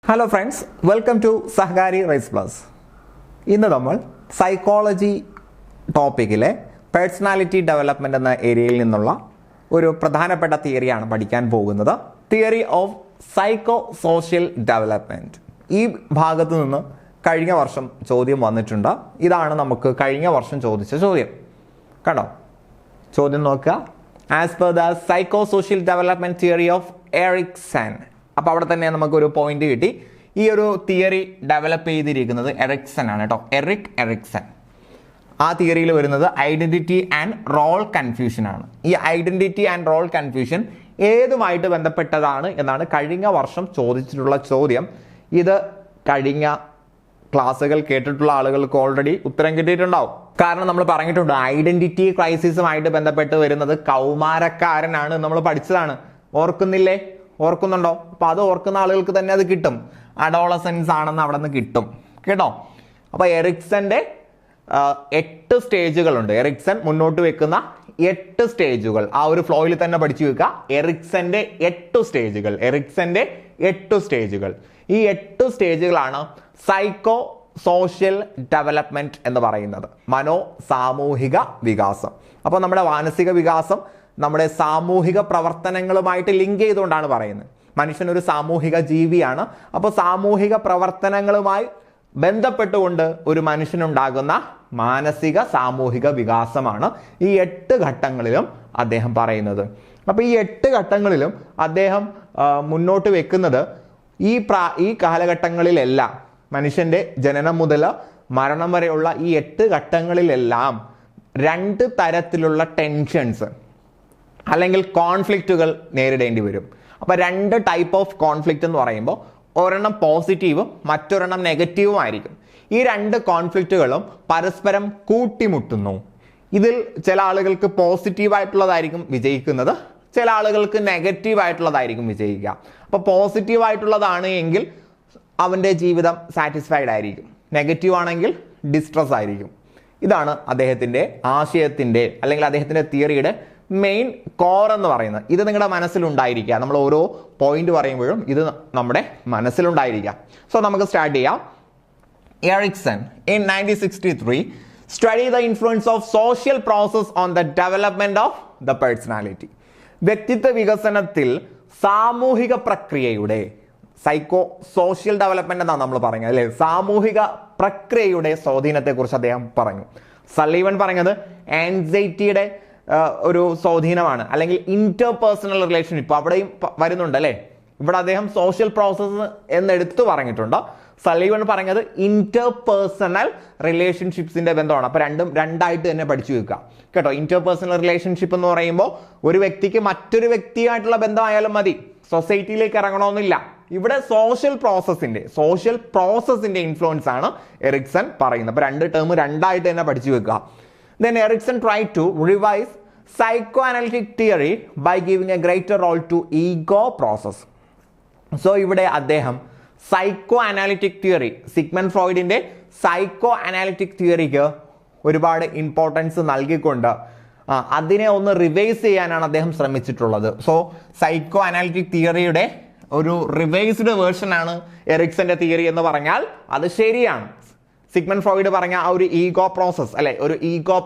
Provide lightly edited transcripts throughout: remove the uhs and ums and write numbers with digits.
Hello friends, welcome to Sahakari Rise Plus. ഇന്ന് നമ്മൾ psychology ടോപ്പിക്കിലെ personality development എന്ന ഏരിയയിൽ നിന്നുള്ള ഒരു പ്രധാനപ്പെട്ട തിയറിയാണ് പഠിക്കാൻ പോകുന്നത്. Theory of psycho social development. ഈ ഭാഗത്തു നിന്ന് കഴിഞ്ഞ വർഷം ചോദ്യം വന്നിട്ടുണ്ട്. ഇതാണ് നമുക്ക് കഴിഞ്ഞ വർഷം ചോദിച്ച ചോദ്യം. കണ്ടോ, ചോദ്യം നോക്കുക. As per the psychosocial development theory of Erikson. അപ്പോൾ അവിടെ തന്നെ നമുക്കൊരു പോയിന്റ് കിട്ടി. ഈ ഒരു തിയറി ഡെവലപ്പ് ചെയ്തിരിക്കുന്നത് എറിക്സൺ ആണ് കേട്ടോ, എറിക്സൺ. ആ തിയറിയിൽ വരുന്നത് ഐഡന്റിറ്റി ആൻഡ് റോൾ കൺഫ്യൂഷൻ ആണ്. ഈ ഐഡന്റിറ്റി ആൻഡ് റോൾ കൺഫ്യൂഷൻ ഏതുമായിട്ട് ബന്ധപ്പെട്ടതാണ് എന്നാണ് കഴിഞ്ഞ വർഷം ചോദിച്ചിട്ടുള്ള ചോദ്യം. ഇത് കഴിഞ്ഞ ക്ലാസ്സുകൾ കേട്ടിട്ടുള്ള ആളുകൾക്ക് ഓൾറെഡി ഉത്തരം കിട്ടിയിട്ടുണ്ടാവും. കാരണം നമ്മൾ പറഞ്ഞിട്ടുണ്ട്, ഐഡന്റിറ്റി ക്രൈസിസുമായിട്ട് ബന്ധപ്പെട്ട് വരുന്നത് കൗമാരക്കാരനാണ് നമ്മൾ പഠിച്ചതാണ്. ഓർക്കുന്നുണ്ടോ? അപ്പൊ അത് ഓർക്കുന്ന ആളുകൾക്ക് തന്നെ അത് കിട്ടും. അഡോളസൻസ് ആണെന്ന് അവിടെ നിന്ന് കിട്ടും കേട്ടോ. അപ്പൊ എറിക്സന്റെ 8 സ്റ്റേജുകളുണ്ട്. എറിക്സൺ മുന്നോട്ട് വെക്കുന്ന 8 സ്റ്റേജുകൾ ആ ഒരു ഫ്ലോയിൽ തന്നെ പഠിച്ചു വെക്കുക. എറിക്സന്റെ 8 സ്റ്റേജുകൾ. ഈ 8 സ്റ്റേജുകളാണ് സൈക്കോ സോഷ്യൽ ഡെവലപ്മെന്റ് എന്ന് പറയുന്നത്. മനോ സാമൂഹിക വികാസം. അപ്പോൾ നമ്മുടെ മാനസിക വികാസം നമ്മുടെ സാമൂഹിക പ്രവർത്തനങ്ങളുമായിട്ട് ലിങ്ക് ചെയ്തുകൊണ്ടാണ് പറയുന്നത്. മനുഷ്യൻ ഒരു സാമൂഹിക ജീവിയാണ്. അപ്പോൾ സാമൂഹിക പ്രവർത്തനങ്ങളുമായി ബന്ധപ്പെട്ടുകൊണ്ട് ഒരു മനുഷ്യനുണ്ടാകുന്ന മാനസിക സാമൂഹിക വികാസമാണ് ഈ 8 ഘട്ടങ്ങളിലും അദ്ദേഹം പറയുന്നത്. അപ്പോൾ ഈ 8 ഘട്ടങ്ങളിലും അദ്ദേഹം മുന്നോട്ട് വെക്കുന്നത് ഈ കാലഘട്ടങ്ങളിലെല്ലാം, മനുഷ്യന്റെ ജനനം മുതൽ മരണം വരെയുള്ള ഈ 8 ഘട്ടങ്ങളിലെല്ലാം 2 തരത്തിലുള്ള ടെൻഷൻസ് അല്ലെങ്കിൽ കോൺഫ്ലിക്റ്റുകൾ നേരിടേണ്ടി വരും. അപ്പോൾ 2 ടൈപ്പ് ഓഫ് കോൺഫ്ലിക്റ്റ് എന്ന് പറയുമ്പോൾ ഒരെണ്ണം പോസിറ്റീവും മറ്റൊരെണ്ണം നെഗറ്റീവും ആയിരിക്കും. ഈ 2 കോൺഫ്ലിക്റ്റുകളും പരസ്പരം കൂട്ടിമുട്ടുന്നു. ഇതിൽ ചില ആളുകൾക്ക് പോസിറ്റീവായിട്ടുള്ളതായിരിക്കും വിജയിക്കുന്നത്, ചില ആളുകൾക്ക് നെഗറ്റീവായിട്ടുള്ളതായിരിക്കും വിജയിക്കുക. അപ്പോൾ പോസിറ്റീവായിട്ടുള്ളതാണ് എങ്കിൽ അവൻ്റെ ജീവിതം സാറ്റിസ്ഫൈഡ് ആയിരിക്കും, നെഗറ്റീവ് ആണെങ്കിൽ ഡിസ്ട്രസ് ആയിരിക്കും. ഇതാണ് അദ്ദേഹത്തിൻ്റെ ആശയത്തിൻ്റെ അല്ലെങ്കിൽ അദ്ദേഹത്തിൻ്റെ തിയറിയുടെ മെയിൻ കോർ എന്ന് പറയുന്നത്. ഇത് നിങ്ങളുടെ മനസ്സിലുണ്ടായിരിക്കുക. നമ്മൾ ഓരോ പോയിന്റ് പറയുമ്പോഴും ഇത് നമ്മുടെ മനസ്സിലുണ്ടായിരിക്കുക. സോ നമുക്ക് സ്റ്റാർട്ട് ചെയ്യാം. Erikson in 1963 study the influence of social process on the development of the personality. വ്യക്തിത്വ വികസനത്തിൽ സാമൂഹിക പ്രക്രിയയുടെ, സൈക്കോ സോഷ്യൽ ഡെവലപ്മെന്റ് എന്നാണ് നമ്മൾ പറയുന്നത് അല്ലേ, സാമൂഹിക പ്രക്രിയയുടെ സ്വാധീനത്തെക്കുറിച്ച് അദ്ദേഹം പറഞ്ഞു. സല്ലീവൻ പറഞ്ഞത് ആൻസൈറ്റിയുടെ ഒരു സ്വാധീനമാണ്, അല്ലെങ്കിൽ ഇന്റർപേഴ്സണൽ റിലേഷൻഷിപ്പ് അവിടെയും വരുന്നുണ്ട് അല്ലേ. ഇവിടെ അദ്ദേഹം സോഷ്യൽ പ്രോസസ്സ് എന്നെടുത്ത് പറഞ്ഞിട്ടുണ്ട്. സലീവൻ പറഞ്ഞത് ഇന്റർപേഴ്സണൽ റിലേഷൻഷിപ്സിന്റെ ബന്ധമാണ്. അപ്പൊ രണ്ടും രണ്ടായിട്ട് തന്നെ പഠിച്ചു വെക്കുക കേട്ടോ. ഇന്റർപേഴ്സണൽ റിലേഷൻഷിപ്പ് എന്ന് പറയുമ്പോൾ ഒരു വ്യക്തിക്ക് മറ്റൊരു വ്യക്തിയായിട്ടുള്ള ബന്ധമായാലും മതി, സൊസൈറ്റിയിലേക്ക് ഇറങ്ങണമെന്നില്ല. ഇവിടെ സോഷ്യൽ പ്രോസസ്സിന്റെ ഇൻഫ്ലുവൻസ് ആണ് എറിക്സൺ പറയുന്നത്. അപ്പൊ 2 ടേം രണ്ടായിട്ട് തന്നെ പഠിച്ചു വെക്കുക. Then Erikson tried to revise psychoanalytic theory by giving a greater role to ego process. So ഇവിടെ അദ്ദേഹം സൈക്കോ അനാലിറ്റിക് തിയറി, സിഗ്മണ്ട് ഫ്രോയിഡിന്റെ സൈക്കോ അനാലിറ്റിക് തിയറിക്ക് ഒരുപാട് ഇമ്പോർട്ടൻസ് നൽകിക്കൊണ്ട് അതിനെ ഒന്ന് റിവൈസ് ചെയ്യാനാണ് അദ്ദേഹം ശ്രമിച്ചിട്ടുള്ളത്. സോ സൈക്കോ അനാലിറ്റിക് തിയറിയുടെ ഒരു റിവൈസ്ഡ് വേർഷൻ ആണ് എറിക്സന്റെ തിയറി എന്ന് പറഞ്ഞാൽ അത് ശരിയാണ്. സിഗ്മണ്ട് ഫ്രോയിഡ് പറഞ്ഞ ആ ഒരു ഈഗോ പ്രോസസ് അല്ലെ, ഒരു ഈഗോ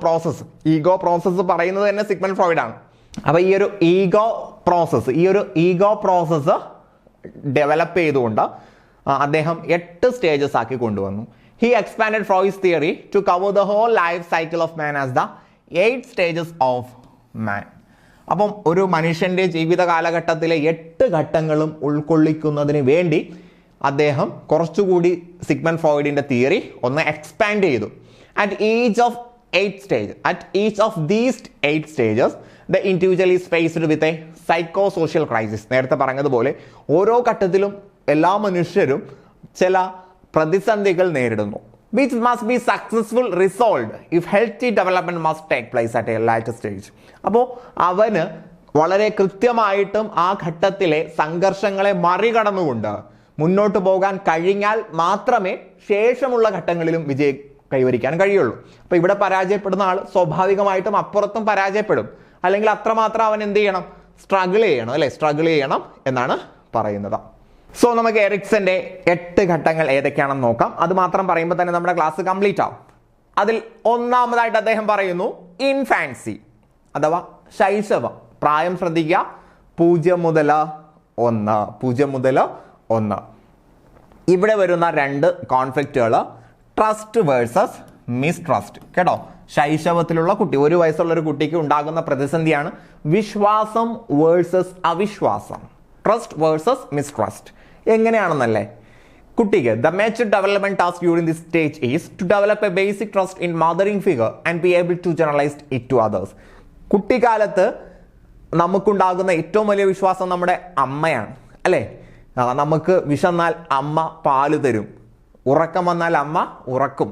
പ്രോസസ്സ് പറയുന്നത് തന്നെ സിഗ്മണ്ട് ഫ്രോയിഡ് ആണ്. അപ്പൊ ഈ ഒരു ഈഗോ പ്രോസസ്സ് ഡെവലപ്പ് ചെയ്തുകൊണ്ട് അദ്ദേഹം 8 സ്റ്റേജസ് ആക്കി കൊണ്ടുവന്നു. He expanded Freud's theory to cover the whole life cycle of man as the 8 stages of man. അപ്പം ഒരു മനുഷ്യന്റെ ജീവിത കാലഘട്ടത്തിലെ 8 ഘട്ടങ്ങളും ഉൾക്കൊള്ളിക്കുന്നതിന് വേണ്ടി അദ്ദേഹം കുറച്ചുകൂടി സിഗ്മണ്ട് ഫ്രോയിഡിന്റെ തിയറി ഒന്ന് എക്സ്പാൻഡ് ചെയ്തു. At each of these 8 stages, the individual is faced with a psychosocial crisis. നേരത്തെ പറഞ്ഞതുപോലെ ഓരോ ഘട്ടത്തിലും എല്ലാ മനുഷ്യരും ചില പ്രതിസന്ധികൾ നേരിടുന്നു. Which must be successfully resolved if healthy development must take place at a later stage. അപ്പോൾ അവന് വളരെ കൃത്യമായിട്ടും ആ ഘട്ടത്തിലെ സംഘർഷങ്ങളെ മറികടന്നുകൊണ്ട് മുന്നോട്ട് പോകാൻ കഴിഞ്ഞാൽ മാത്രമേ ശേഷമുള്ള ഘട്ടങ്ങളിലും വിജയം കൈവരിക്കാൻ കഴിയുള്ളൂ. അപ്പൊ ഇവിടെ പരാജയപ്പെടുന്ന ആൾ സ്വാഭാവികമായിട്ടും അപ്പുറത്തും പരാജയപ്പെടും, അല്ലെങ്കിൽ അത്രമാത്രം അവൻ എന്ത് ചെയ്യണം, സ്ട്രഗിൾ ചെയ്യണം എന്നാണ് പറയുന്നത്. സോ നമുക്ക് എറിക്സന്റെ 8 ഘട്ടങ്ങൾ ഏതൊക്കെയാണെന്ന് നോക്കാം. അത് മാത്രം പറയുമ്പോൾ തന്നെ നമ്മുടെ ക്ലാസ് കംപ്ലീറ്റ് ആവും. അതിൽ ഒന്നാമതായിട്ട് അദ്ദേഹം പറയുന്നു ഇൻഫാൻസി അഥവാ ശൈശവം. പ്രായം ശ്രദ്ധിക്കുക, 0 മുതൽ 1. ഇവിടെ വരുന്ന 2 കോൺഫ്ലിക്റ്റുകൾ ട്രസ്റ്റ് വേഴ്സസ് മിസ്ട്രസ്റ്റ്. കേട്ടോ, ശൈശവത്തിലുള്ള കുട്ടി, 1 വയസ്സുള്ള ഒരു കുട്ടിക്ക് ഉണ്ടാകുന്ന പ്രതിസന്ധിയാണ് വിശ്വാസം വേഴ്സസ് അവിശ്വാസം, ട്രസ്റ്റ് വേഴ്സസ് മിസ്ട്രസ്റ്റ്. എങ്ങനെയാണെന്നല്ലേ, കുട്ടിക്ക് the major development task during this stage is to develop a basic trust in mothering figure and be able to generalise it to others. കുട്ടിക്കാലത്ത് നമുക്കുണ്ടാകുന്ന ഏറ്റവും വലിയ വിശ്വാസം നമ്മുടെ അമ്മയാണ്, അല്ലേ? നമുക്ക് വിശന്നാൽ അമ്മ പാല് തരും, ഉറക്കം വന്നാൽ അമ്മ ഉറക്കും,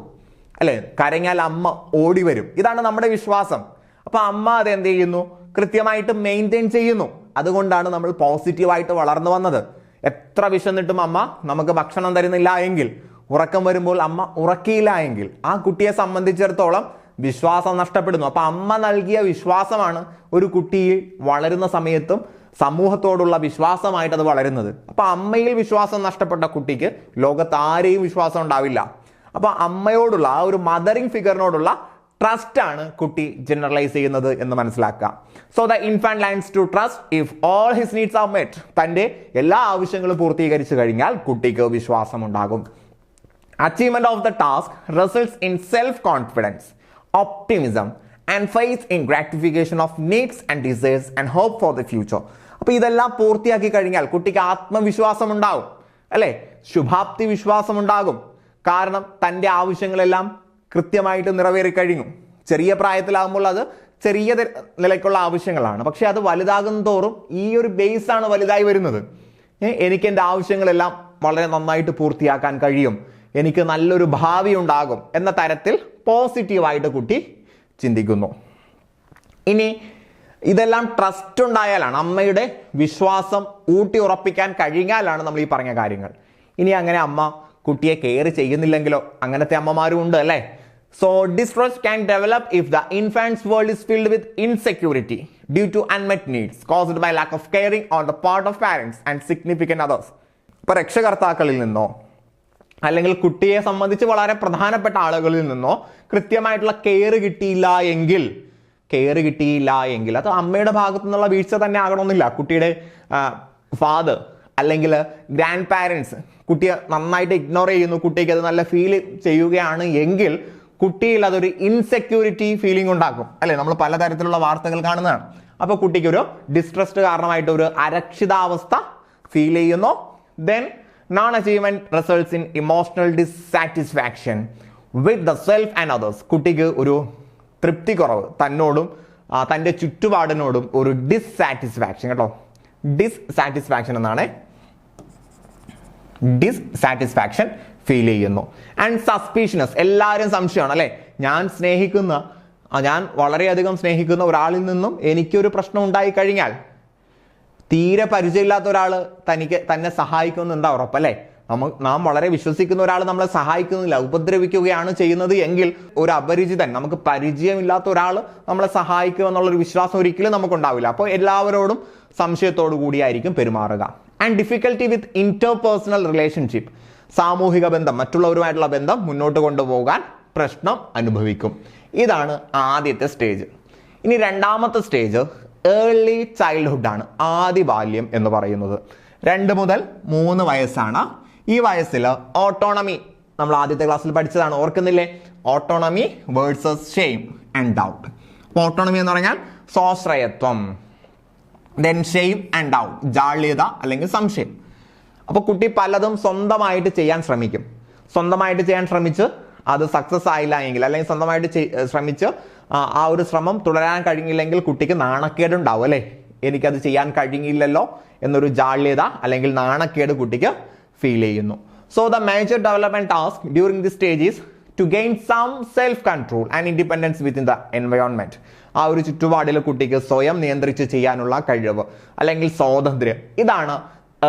അല്ലേ? കരഞ്ഞാൽ അമ്മ ഓടി വരും. ഇതാണ് നമ്മുടെ വിശ്വാസം. അപ്പൊ അമ്മ അത് എന്ത് ചെയ്യുന്നു? കൃത്യമായിട്ട് മെയിൻറ്റെയിൻ ചെയ്യുന്നു. അതുകൊണ്ടാണ് നമ്മൾ പോസിറ്റീവായിട്ട് വളർന്നു വന്നത്. എത്ര വിശന്നിട്ടും അമ്മ നമുക്ക് ഭക്ഷണം തരുന്നില്ല എങ്കിൽ, ഉറക്കം വരുമ്പോൾ അമ്മ ഉറക്കിയില്ല എങ്കിൽ, ആ കുട്ടിയെ സംബന്ധിച്ചിടത്തോളം വിശ്വാസം നഷ്ടപ്പെടുന്നു. അപ്പൊ അമ്മ നൽകിയ വിശ്വാസമാണ് ഒരു കുട്ടിയിൽ വളരുന്ന സമയത്തും സമൂഹത്തോടുള്ള വിശ്വാസമായിട്ട് അത് വളരുന്നത്. അപ്പൊ അമ്മയിൽ വിശ്വാസം നഷ്ടപ്പെട്ട കുട്ടിക്ക് ലോകത്ത് ആരെയും വിശ്വാസം ഉണ്ടാവില്ല. അപ്പൊ അമ്മയോടുള്ള ആ ഒരു മദറിംഗ് ഫിഗറിനോടുള്ള ട്രസ്റ്റ് ആണ് കുട്ടി ജനറലൈസ് ചെയ്യുന്നത് എന്ന് മനസ്സിലാക്കുക. So the infant learns to trust if all his needs are met. തന്റെ എല്ലാ ആവശ്യങ്ങളും പൂർത്തീകരിച്ചു കഴിഞ്ഞാൽ കുട്ടിക്ക് വിശ്വാസം ഉണ്ടാകും. Achievement of the task results in self confidence, optimism and faith in gratification of needs and desires and hope for the future. അപ്പൊ ഇതെല്ലാം പൂർത്തിയാക്കി കഴിഞ്ഞാൽ കുട്ടിക്ക് ആത്മവിശ്വാസം ഉണ്ടാകും, അല്ലെ? ശുഭാപ്തി വിശ്വാസം ഉണ്ടാകും. കാരണം തൻ്റെ ആവശ്യങ്ങളെല്ലാം കൃത്യമായിട്ട് നിറവേറി കഴിഞ്ഞു. ചെറിയ പ്രായത്തിലാകുമ്പോൾ അത് ചെറിയ നിലയ്ക്കുള്ള ആവശ്യങ്ങളാണ്, പക്ഷെ അത് വലുതാകുന്ന തോറും ഈ ഒരു ബേസ് ആണ് വലുതായി വരുന്നത്. എനിക്ക് എൻ്റെ ആവശ്യങ്ങളെല്ലാം വളരെ നന്നായിട്ട് പൂർത്തിയാക്കാൻ കഴിയും, എനിക്ക് നല്ലൊരു ഭാവി ഉണ്ടാകും എന്ന തരത്തിൽ പോസിറ്റീവായിട്ട് കുട്ടി ചിന്തിക്കുന്നു. ഇനി ഇതെല്ലാം ട്രസ്റ്റ് ഉണ്ടായാലാണ്, അമ്മയുടെ വിശ്വാസം ഊട്ടി ഉറപ്പിക്കാൻ കഴിഞ്ഞാലാണ് നമ്മൾ ഈ പറഞ്ഞ കാര്യങ്ങൾ. ഇനി അങ്ങനെ അമ്മ കുട്ടിയെ കെയർ ചെയ്യുന്നില്ലെങ്കിലോ? അങ്ങനത്തെ അമ്മമാരും ഉണ്ട്, അല്ലേ? So distrust can develop if the infant's world is filled with insecurity due to unmet needs caused by lack of caring on the part of parents and significant others. ഇപ്പൊ രക്ഷകർത്താക്കളിൽ നിന്നോ അല്ലെങ്കിൽ കുട്ടിയെ സംബന്ധിച്ച് വളരെ പ്രധാനപ്പെട്ട ആളുകളിൽ നിന്നോ കൃത്യമായിട്ടുള്ള കെയർ കിട്ടിയില്ല എങ്കിൽ അത് അമ്മയുടെ ഭാഗത്തു നിന്നുള്ള വീഴ്ച തന്നെ ആകണമെന്നില്ല. കുട്ടിയുടെ ഫാദർ അല്ലെങ്കിൽ ഗ്രാൻഡ് പാരൻസ് കുട്ടിയെ നന്നായിട്ട് ഇഗ്നോർ ചെയ്യുന്നു, കുട്ടിക്ക് അത് നല്ല ഫീൽ ചെയ്യുകയാണ് എങ്കിൽ കുട്ടിയിൽ അതൊരു ഇൻസെക്യൂരിറ്റി ഫീലിംഗ് ഉണ്ടാക്കും, അല്ലെ? നമ്മൾ പലതരത്തിലുള്ള വാർത്തകൾ കാണുന്നതാണ്. അപ്പൊ കുട്ടിക്ക് ഒരു ഡിസ്ട്രസ്റ്റ് കാരണമായിട്ട് ഒരു അരക്ഷിതാവസ്ഥ ഫീൽ ചെയ്യുന്നു. Then non achievement results in emotional dissatisfaction with the self and others. കുട്ടിക്ക് ഒരു തൃപ്തി കുറവ്, തന്നോടും തൻ്റെ ചുറ്റുപാടിനോടും ഒരു ഡിസ്സാറ്റിസ്ഫാക്ഷൻ. കേട്ടോ, ഡിസ്സാറ്റിസ്ഫാക്ഷൻ എന്നാണ്, ഡിസ്സാറ്റിസ്ഫാക്ഷൻ ഫീൽ ചെയ്യുന്നു. ആൻഡ് സസ്പീഷ്യനസ്, എല്ലാവരും സംശയമാണ്, അല്ലെ? ഞാൻ വളരെയധികം സ്നേഹിക്കുന്ന ഒരാളിൽ നിന്നും എനിക്കൊരു പ്രശ്നം ഉണ്ടായി കഴിഞ്ഞാൽ തീരെ പരിചയമില്ലാത്ത ഒരാൾ തന്നെ സഹായിക്കുമെന്ന് എന്താ ഉറപ്പല്ലേ? നാം വളരെ വിശ്വസിക്കുന്ന ഒരാൾ നമ്മളെ സഹായിക്കുന്നില്ല, ഉപദ്രവിക്കുകയാണ് ചെയ്യുന്നത് എങ്കിൽ ഒരു അപരിചിതൻ, നമുക്ക് പരിചയമില്ലാത്ത ഒരാൾ നമ്മളെ സഹായിക്കുക എന്നുള്ളൊരു വിശ്വാസം ഒരിക്കലും നമുക്കുണ്ടാവില്ല. അപ്പോൾ എല്ലാവരോടും സംശയത്തോടു കൂടിയായിരിക്കും പെരുമാറുക. And difficulty with interpersonal relationship, സാമൂഹിക ബന്ധം, മറ്റുള്ളവരുമായിട്ടുള്ള ബന്ധം മുന്നോട്ട് കൊണ്ടുപോകാൻ പ്രശ്നം അനുഭവിക്കും. ഇതാണ് ആദ്യത്തെ സ്റ്റേജ്. ഇനി രണ്ടാമത്തെ സ്റ്റേജ് ഏർലി ചൈൽഡ്ഹുഡ് ആണ്, ആദ്യ ബാല്യം എന്ന് പറയുന്നത്. 2 മുതൽ 3 വയസ്സാണ്. ഈ വയസ്സിൽ ഓട്ടോണമി നമ്മൾ ആദ്യത്തെ ക്ലാസ്സിൽ പഠിച്ചതാണ്, ഓർക്കുന്നില്ലേ? Autonomy versus shame and doubt. Autonomy എന്ന് പറഞ്ഞാൽ സ്വാശ്രയത്വം, ദെൻ ഷെയിം ആൻഡ് ഡൗട്ട്, ജാള്യത അല്ലെങ്കിൽ സംശയം. അപ്പോൾ കുട്ടി പലതും സ്വന്തമായിട്ട് ചെയ്യാൻ ശ്രമിക്കും. സ്വന്തമായിട്ട് ചെയ്യാൻ ശ്രമിച്ച് അത് സക്സസ് ആയില്ല എങ്കിൽ, അല്ലെങ്കിൽ സ്വന്തമായിട്ട് ശ്രമിച്ച് ആ ഒരു ശ്രമം തുടരാൻ കഴിഞ്ഞില്ലെങ്കിൽ കുട്ടിക്ക് നാണക്കേടുണ്ടാവും, അല്ലേ? എനിക്കത് ചെയ്യാൻ കഴിഞ്ഞില്ലല്ലോ എന്നൊരു ജാള്യത അല്ലെങ്കിൽ നാണക്കേട് കുട്ടിക്ക് ഫീൽ ചെയ്യുന്നു. So the major development task during the stage is to gain some self control and independence within the environment. ആ ഒരു ചുറ്റുപാടിൽ കുട്ടിക്ക് സ്വയം നിയന്ത്രിച്ച് ചെയ്യാനുള്ള കഴിവ് അല്ലെങ്കിൽ സ്വാതന്ത്ര്യം, ഇതാണ്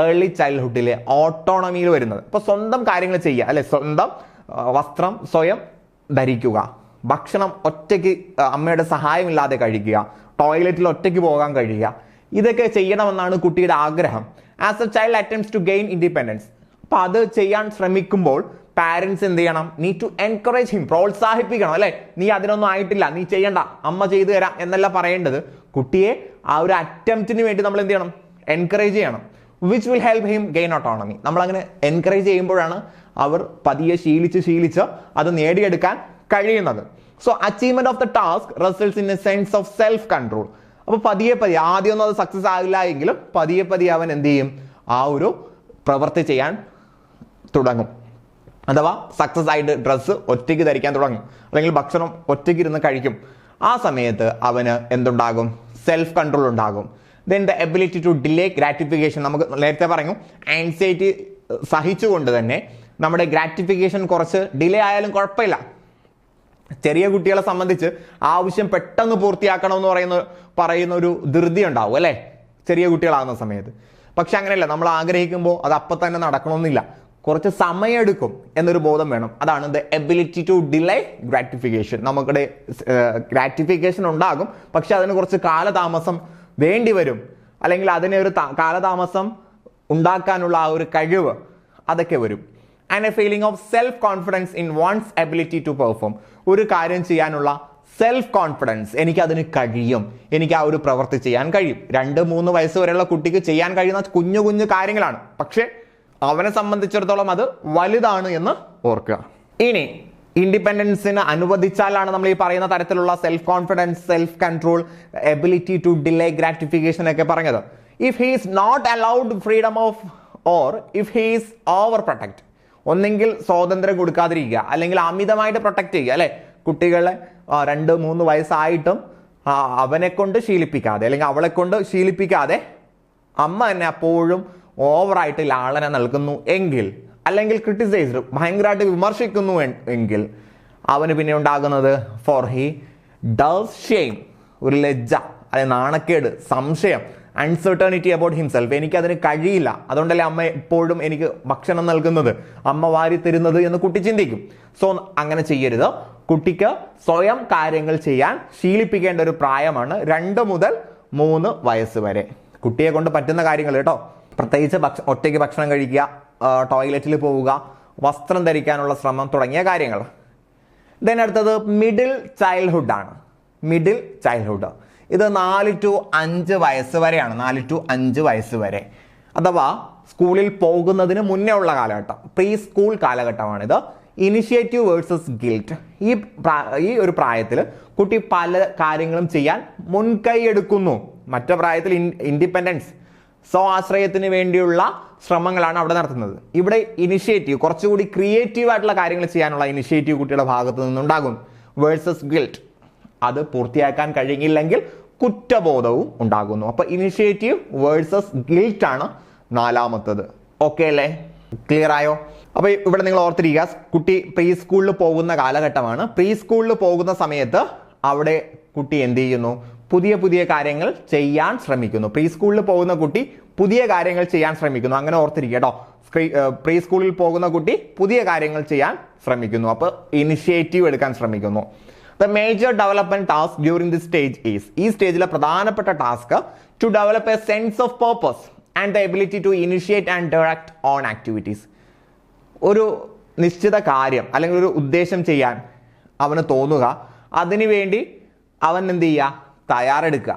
ഏർലി ചൈൽഡ്ഹുഡിലെ ഓട്ടോണമിയിൽ വരുന്നത്. ഇപ്പൊ സ്വന്തം കാര്യങ്ങൾ ചെയ്യുക, അല്ലെ? സ്വന്തം വസ്ത്രം സ്വയം ധരിക്കുക, ഭക്ഷണം ഒറ്റയ്ക്ക് അമ്മയുടെ സഹായമില്ലാതെ കഴിക്കുക, ടോയ്ലറ്റിൽ ഒറ്റയ്ക്ക് പോകാൻ കഴിയുക, ഇതൊക്കെ ചെയ്യണമെന്നാണ് കുട്ടിയുടെ ആഗ്രഹം. As a child attempts to gain independence. അപ്പോൾ അത് ചെയ്യാൻ ശ്രമിക്കുമ്പോൾ പാരൻസ് എന്ത് ചെയ്യണം? നീഡ് ടു എൻകറേജ് ഹിം, പ്രോത്സാഹിപ്പിക്കണം. അല്ലെ, നീ അതിനൊന്നും ആയിട്ടില്ല, നീ ചെയ്യണ്ട, അമ്മ ചെയ്തു തരാം എന്നല്ല പറയേണ്ടത്. കുട്ടിയെ ആ ഒരു അറ്റംപ്റ്റിന് വേണ്ടി നമ്മൾ എന്ത് ചെയ്യണം? എൻകറേജ് ചെയ്യണം. Which will help him gain autonomy. നമ്മളങ്ങനെ എൻകറേജ് ചെയ്യുമ്പോഴാണ് അവർ പതിയെ ശീലിച്ച് അത് നേടിയെടുക്കാൻ കഴിയുന്നത്. So achievement of the task results in a sense of self control. അപ്പോൾ പതിയെ ആദ്യമൊന്നും അത് സക്സസ് ആകില്ല എങ്കിലും പതിയെ അവൻ എന്ത് ചെയ്യും? ആ ഒരു പ്രവൃത്തി ചെയ്യാൻ തുടങ്ങും. അഥവാ സക്സസ് ആയിട്ട് ഡ്രസ്സ് ഒറ്റയ്ക്ക് ധരിക്കാൻ തുടങ്ങും, അല്ലെങ്കിൽ ഭക്ഷണം ഒറ്റയ്ക്ക് ഇരുന്ന് കഴിക്കും. ആ സമയത്ത് അവന് എന്തുണ്ടാകും? സെൽഫ് കൺട്രോൾ ഉണ്ടാകും. Then the ability to delay gratification. നമുക്ക് നേരത്തെ പറഞ്ഞു, ആൻസൈറ്റി സഹിച്ചുകൊണ്ട് തന്നെ നമ്മുടെ ഗ്രാറ്റിഫിക്കേഷൻ കുറച്ച് ഡിലേ ആയാലും കുഴപ്പമില്ല. ചെറിയ കുട്ടികളെ സംബന്ധിച്ച് ആവശ്യം പെട്ടെന്ന് പൂർത്തിയാക്കണമെന്ന് പറയുന്ന ഒരു ധൃതി ഉണ്ടാവും അല്ലേ, ചെറിയ കുട്ടികളാകുന്ന സമയത്ത്. പക്ഷെ അങ്ങനെയല്ല, നമ്മൾ ആഗ്രഹിക്കുമ്പോൾ അത് അപ്പം തന്നെ നടക്കണമെന്നില്ല, കുറച്ച് സമയമെടുക്കും എന്നൊരു ബോധം വേണം. അതാണ് the ability to delay gratification. നമുക്കിടെ ഗ്രാറ്റിഫിക്കേഷൻ ഉണ്ടാകും, പക്ഷെ അതിന് കുറച്ച് കാലതാമസം വേണ്ടി വരും, അല്ലെങ്കിൽ അതിനെ ഒരു കാലതാമസം ഉണ്ടാക്കാനുള്ള ആ ഒരു കഴിവ് അതൊക്കെ വരും. And a feeling of self confidence in one's ability to perform. ഒരു കാര്യം ചെയ്യാനുള്ള സെൽഫ് കോൺഫിഡൻസ്, എനിക്കതിന് കഴിയും, എനിക്ക് ആ ഒരു പ്രവൃത്തി ചെയ്യാൻ കഴിയും. 2-3 വയസ്സ് വരെയുള്ള കുട്ടിക്ക് ചെയ്യാൻ കഴിയുന്ന കുഞ്ഞു കാര്യങ്ങളാണ്, പക്ഷെ അവനെ സംബന്ധിച്ചിടത്തോളം അത് വലുതാണ് എന്ന് ഓർക്കുക. ഇനി ഇൻഡിപെൻഡൻസിന് അനുവദിച്ചാലാണ് നമ്മൾ ഈ പറയുന്ന തരത്തിലുള്ള self confidence, self control, ability to delay gratification ഒക്കെ പറഞ്ഞത്. If he is not allowed freedom of or if he is over protect. ഒന്നെങ്കിൽ സ്വാതന്ത്ര്യം കൊടുക്കാതിരിക്കുക, അല്ലെങ്കിൽ അമിതമായിട്ട് പ്രൊട്ടക്ട് ചെയ്യുക അല്ലെ. കുട്ടികളെ 2-3 വയസ്സായിട്ടും അവനെ കൊണ്ട് ശീലിപ്പിക്കാതെ, അല്ലെങ്കിൽ അവളെ കൊണ്ട് ശീലിപ്പിക്കാതെ അമ്മ തന്നെ അപ്പോഴും ഓവറായിട്ട് ലാളന നൽകുന്നു എങ്കിൽ, അല്ലെങ്കിൽ ക്രിട്ടിസൈസ് ഭയങ്കരമായിട്ട് വിമർശിക്കുന്നു എങ്കിൽ അവന് പിന്നെ ഉണ്ടാകുന്നത് ഫോർ ഹി ഡസ് ഷെയിം, ഒരു ലജ്ജ, അതായത് നാണക്കേട്, സംശയം, അൺസർട്ടനിറ്റി അബൌട്ട് ഹിംസെൽഫ്. എനിക്കതിന് കഴിയില്ല, അതുകൊണ്ടല്ലേ അമ്മ എപ്പോഴും എനിക്ക് ഭക്ഷണം നൽകുന്നത്, അമ്മ വാരി തരുന്നത് എന്ന് കുട്ടി ചിന്തിക്കും. സോ അങ്ങനെ ചെയ്യരുത്. കുട്ടിക്ക് സ്വയം കാര്യങ്ങൾ ചെയ്യാൻ ശീലിപ്പിക്കേണ്ട ഒരു പ്രായമാണ് 2 മുതൽ 3 വയസ്സ് വരെ. കുട്ടിയെ കൊണ്ട് പറ്റുന്ന കാര്യങ്ങൾ കേട്ടോ, പ്രത്യേകിച്ച് ഒറ്റയ്ക്ക് ഭക്ഷണം കഴിക്കുക, ടോയ്ലറ്റിൽ പോവുക, വസ്ത്രം ധരിക്കാനുള്ള ശ്രമം തുടങ്ങിയ കാര്യങ്ങൾ. ദെൻ അടുത്തത് മിഡിൽ ചൈൽഡ്ഹുഡ് ആണ്. മിഡിൽ ചൈൽഡ്ഹുഡ് ഇത് 4 to 5 വയസ്സ് വരെയാണ്. 4 to 5 വയസ്സ് വരെ, അഥവാ സ്കൂളിൽ പോകുന്നതിന് മുന്നേ ഉള്ള കാലഘട്ടം, പ്രീ സ്കൂൾ കാലഘട്ടമാണിത്. Initiative versus guilt. ഈ ഒരു പ്രായത്തിൽ കുട്ടി പല കാര്യങ്ങളും ചെയ്യാൻ മുൻകൈ എടുക്കുന്നു. മറ്റു പ്രായത്തിൽ ഇൻഡിപെൻഡൻസ്, സ്വാശ്രയത്തിന് വേണ്ടിയുള്ള ശ്രമങ്ങളാണ് അവിടെ നടത്തുന്നത്. ഇവിടെ ഇനിഷ്യേറ്റീവ്, കുറച്ചുകൂടി ക്രിയേറ്റീവ് ആയിട്ടുള്ള കാര്യങ്ങൾ ചെയ്യാനുള്ള ഇനിഷ്യേറ്റീവ് കുട്ടിയുടെ ഭാഗത്തു നിന്നുണ്ടാകും. വേഴ്സസ് ഗിൽറ്റ്, അത് പൂർത്തിയാക്കാൻ കഴിയില്ലെങ്കിൽ കുറ്റബോധവും ഉണ്ടാകുന്നു. അപ്പൊ ഇനിഷ്യേറ്റീവ് വേഴ്സസ് ഗിൽറ്റ് ആണ് 4മത്തത്. ഓക്കെ അല്ലേ? ക്ലിയർ ആയോ? അപ്പൊ ഇവിടെ നിങ്ങൾ ഓർത്തിരിക്കുക, കുട്ടി പ്രീ സ്കൂളിൽ പോകുന്ന കാലഘട്ടമാണ്. പ്രീ സ്കൂളിൽ പോകുന്ന സമയത്ത് അവിടെ കുട്ടി എന്ത് ചെയ്യുന്നു? പുതിയ കാര്യങ്ങൾ ചെയ്യാൻ ശ്രമിക്കുന്നു. പ്രീ സ്കൂളിൽ പോകുന്ന കുട്ടി പുതിയ കാര്യങ്ങൾ ചെയ്യാൻ ശ്രമിക്കുന്നു. അങ്ങനെ ഓർത്തിരിക്കുക കേട്ടോ. പ്രീ സ്കൂളിൽ പോകുന്ന കുട്ടി പുതിയ കാര്യങ്ങൾ ചെയ്യാൻ ശ്രമിക്കുന്നു. അപ്പൊ ഇനിഷ്യേറ്റീവ് എടുക്കാൻ ശ്രമിക്കുന്നു. The major development task during this stage is, ഈ സ്റ്റേജിലെ പ്രധാനപ്പെട്ട task to develop a sense of purpose and the ability to initiate and direct on activities. ഒരു നിശ്ചിത കാര്യം അല്ലെങ്കിൽ ഒരു ഉദ്ദേശം ചെയ്യാൻ അവന് തോന്നുക, അതിനുവേണ്ടി അവൻ എന്ത് ചെയ്യുക? തയ്യാറെടുക്കുക.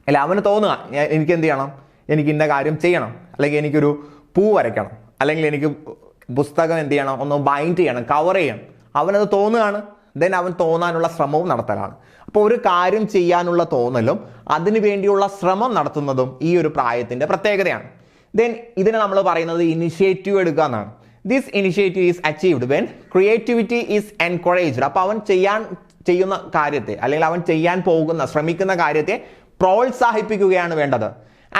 അല്ല, അവന് തോന്നുക എനിക്ക് എന്ത് ചെയ്യണം, എനിക്ക് ഇന്ന കാര്യം ചെയ്യണം, അല്ലെങ്കിൽ എനിക്കൊരു പൂ വരയ്ക്കണം, അല്ലെങ്കിൽ എനിക്ക് പുസ്തകം എന്ത് ചെയ്യണം, ഒന്ന് ബൈൻഡ് ചെയ്യണം, കവർ ചെയ്യണം. അവനത് തോന്നുകയാണ്. ദെൻ അവൻ തോന്നാനുള്ള ശ്രമവും നടത്തലാണ്. അപ്പോൾ ഒരു കാര്യം ചെയ്യാനുള്ള തോന്നലും അതിനു വേണ്ടിയുള്ള ശ്രമം നടത്തുന്നതും ഈ ഒരു പ്രായത്തിന്റെ പ്രത്യേകതയാണ്. ദെൻ ഇതിനെ നമ്മൾ പറയുന്നത് ഇനിഷ്യേറ്റീവ് എടുക്കുക എന്നാണ്. This initiative is achieved when creativity is encouraged. അപ്പോൾ അവൻ ചെയ്യുന്ന കാര്യത്തെ, അല്ലെങ്കിൽ അവൻ ചെയ്യാൻ ശ്രമിക്കുന്ന കാര്യത്തെ പ്രോത്സാഹിപ്പിക്കുകയാണ് വേണ്ടത്.